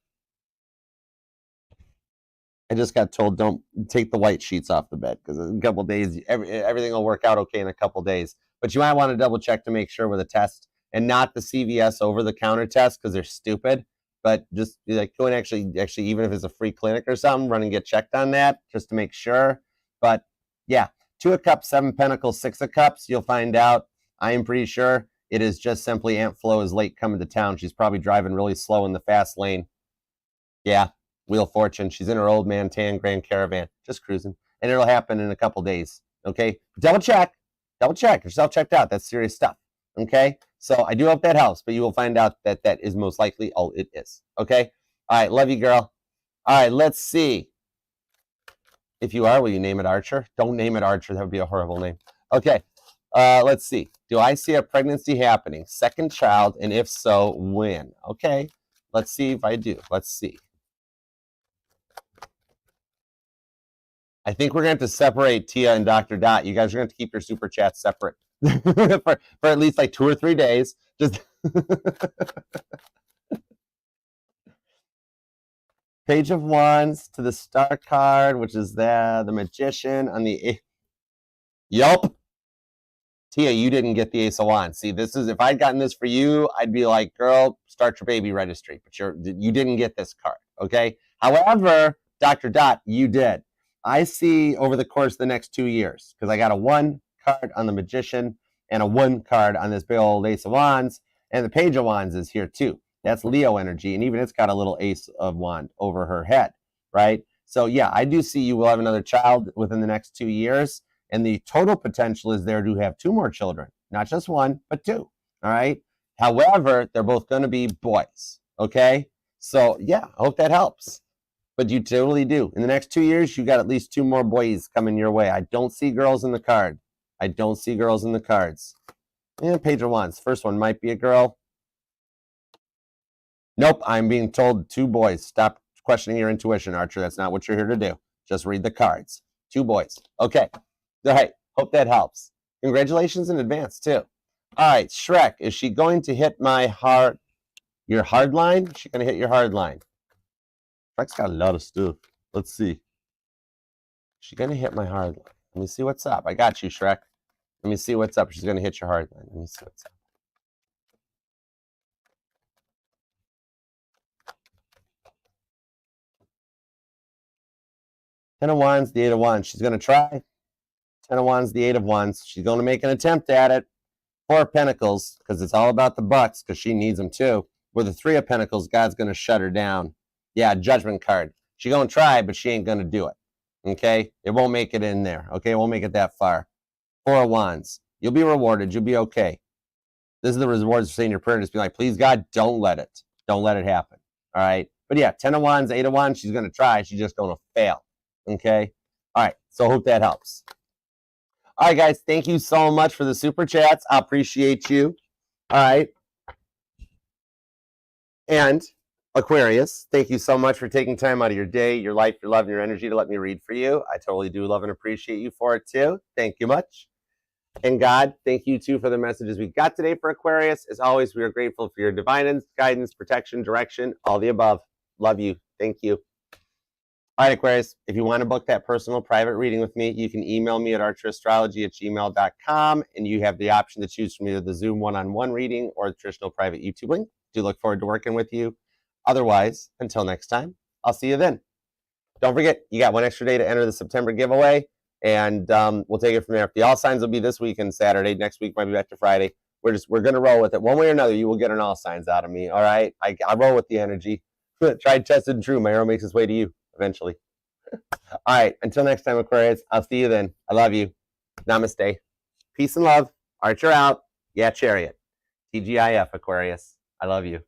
I just got told don't take the white sheets off the bed, because in a couple days, everything will work out okay in a couple days. But you might want to double check to make sure with a test, and not the CVS over-the-counter test, because they're stupid. But just like go and actually, even if it's a free clinic or something, run and get checked on that just to make sure. But yeah, Two of Cups, Seven Pentacles, Six of Cups. You'll find out. I am pretty sure it is just simply Aunt Flo is late coming to town. She's probably driving really slow in the fast lane. Yeah, Wheel of Fortune. She's in her old man tan Grand Caravan, just cruising, and it'll happen in a couple days. Okay, double check. Yourself checked out. That's serious stuff. Okay, so I do hope that helps, but you will find out that that is most likely all it is. Okay, all right, love you, girl. All right, let's see. If you are, will you name it Archer? Don't name it Archer. That would be a horrible name. Okay, let's see. Do I see a pregnancy happening? Second child, and if so, when? Okay, let's see if I do. Let's see. I think we're going to have to separate Tia and Dr. Dot. You guys are going to keep your super chats separate for at least like 2 or 3 days. Just Page of Wands to the Star card, which is the Magician on the... Yup. Tia, you didn't get the Ace of Wands. See, this is, if I'd gotten this for you, I'd be like, girl, start your baby registry. But you didn't get this card, okay? However, Dr. Dot, you did. I see over the course of the next 2 years, because I got a 1 card on the Magician and a 1 card on this big old Ace of Wands, and the Page of Wands is here too. That's Leo energy, and even it's got a little Ace of Wand over her head, right? So yeah, I do see you will have another child within the next 2 years. And the total potential is there to have 2 more children, not just 1, but 2. All right. However, they're both going to be boys. Okay. So yeah, I hope that helps. But you totally do. In the next 2 years, you got at least 2 more boys coming your way. I don't see girls in the card. I don't see girls in the cards. And Page of Wands. First one might be a girl. Nope. I'm being told 2 boys. Stop questioning your intuition, Archer. That's not what you're here to do. Just read the cards. 2 boys. Okay. All right, hope that helps. Congratulations in advance, too. All right, Shrek, is she going to hit your hard line? Is she going to hit your hard line? Shrek's got a lot of stuff. Let's see. Is she going to hit my hard line? Let me see what's up. I got you, Shrek. Let me see what's up. She's going to hit your hard line. Let me see what's up. Ten of Wands, the Eight of Wands. She's going to try. 10 of Wands, the 8 of Wands. She's going to make an attempt at it. 4 of Pentacles, because it's all about the bucks, because she needs them too. With the 3 of Pentacles, God's going to shut her down. Yeah, Judgment card. She's going to try, but she ain't going to do it. Okay? It won't make it in there. Okay? It won't make it that far. 4 of Wands. You'll be rewarded. You'll be okay. This is the rewards for saying your prayer. Just be like, please, God, don't let it. Don't let it happen. All right? But yeah, 10 of Wands, 8 of Wands, she's going to try. She's just going to fail. Okay? All right. So I hope that helps. All right, guys, thank you so much for the super chats. I appreciate you. All right. And Aquarius, thank you so much for taking time out of your day, your life, your love, and your energy to let me read for you. I totally do love and appreciate you for it, too. Thank you much. And God, thank you, too, for the messages we got today for Aquarius. As always, we are grateful for your divine guidance, protection, direction, all the above. Love you. Thank you. All right, Aquarius, if you want to book that personal private reading with me, you can email me at archerastrology@gmail.com, and you have the option to choose from either the Zoom one-on-one reading or the traditional private YouTube link. Do look forward to working with you. Otherwise, until next time, I'll see you then. Don't forget, you got 1 extra day to enter the September giveaway, and we'll take it from there. The all signs will be this week and Saturday. Next week might be back to Friday. We're going to roll with it. One way or another, you will get an all signs out of me, all right? I roll with the energy. Tried, tested, and true. My arrow makes its way to you. Eventually. All right. Until next time, Aquarius. I'll see you then. I love you. Namaste. Peace and love. Archer out. Yeah, Chariot. TGIF, Aquarius. I love you.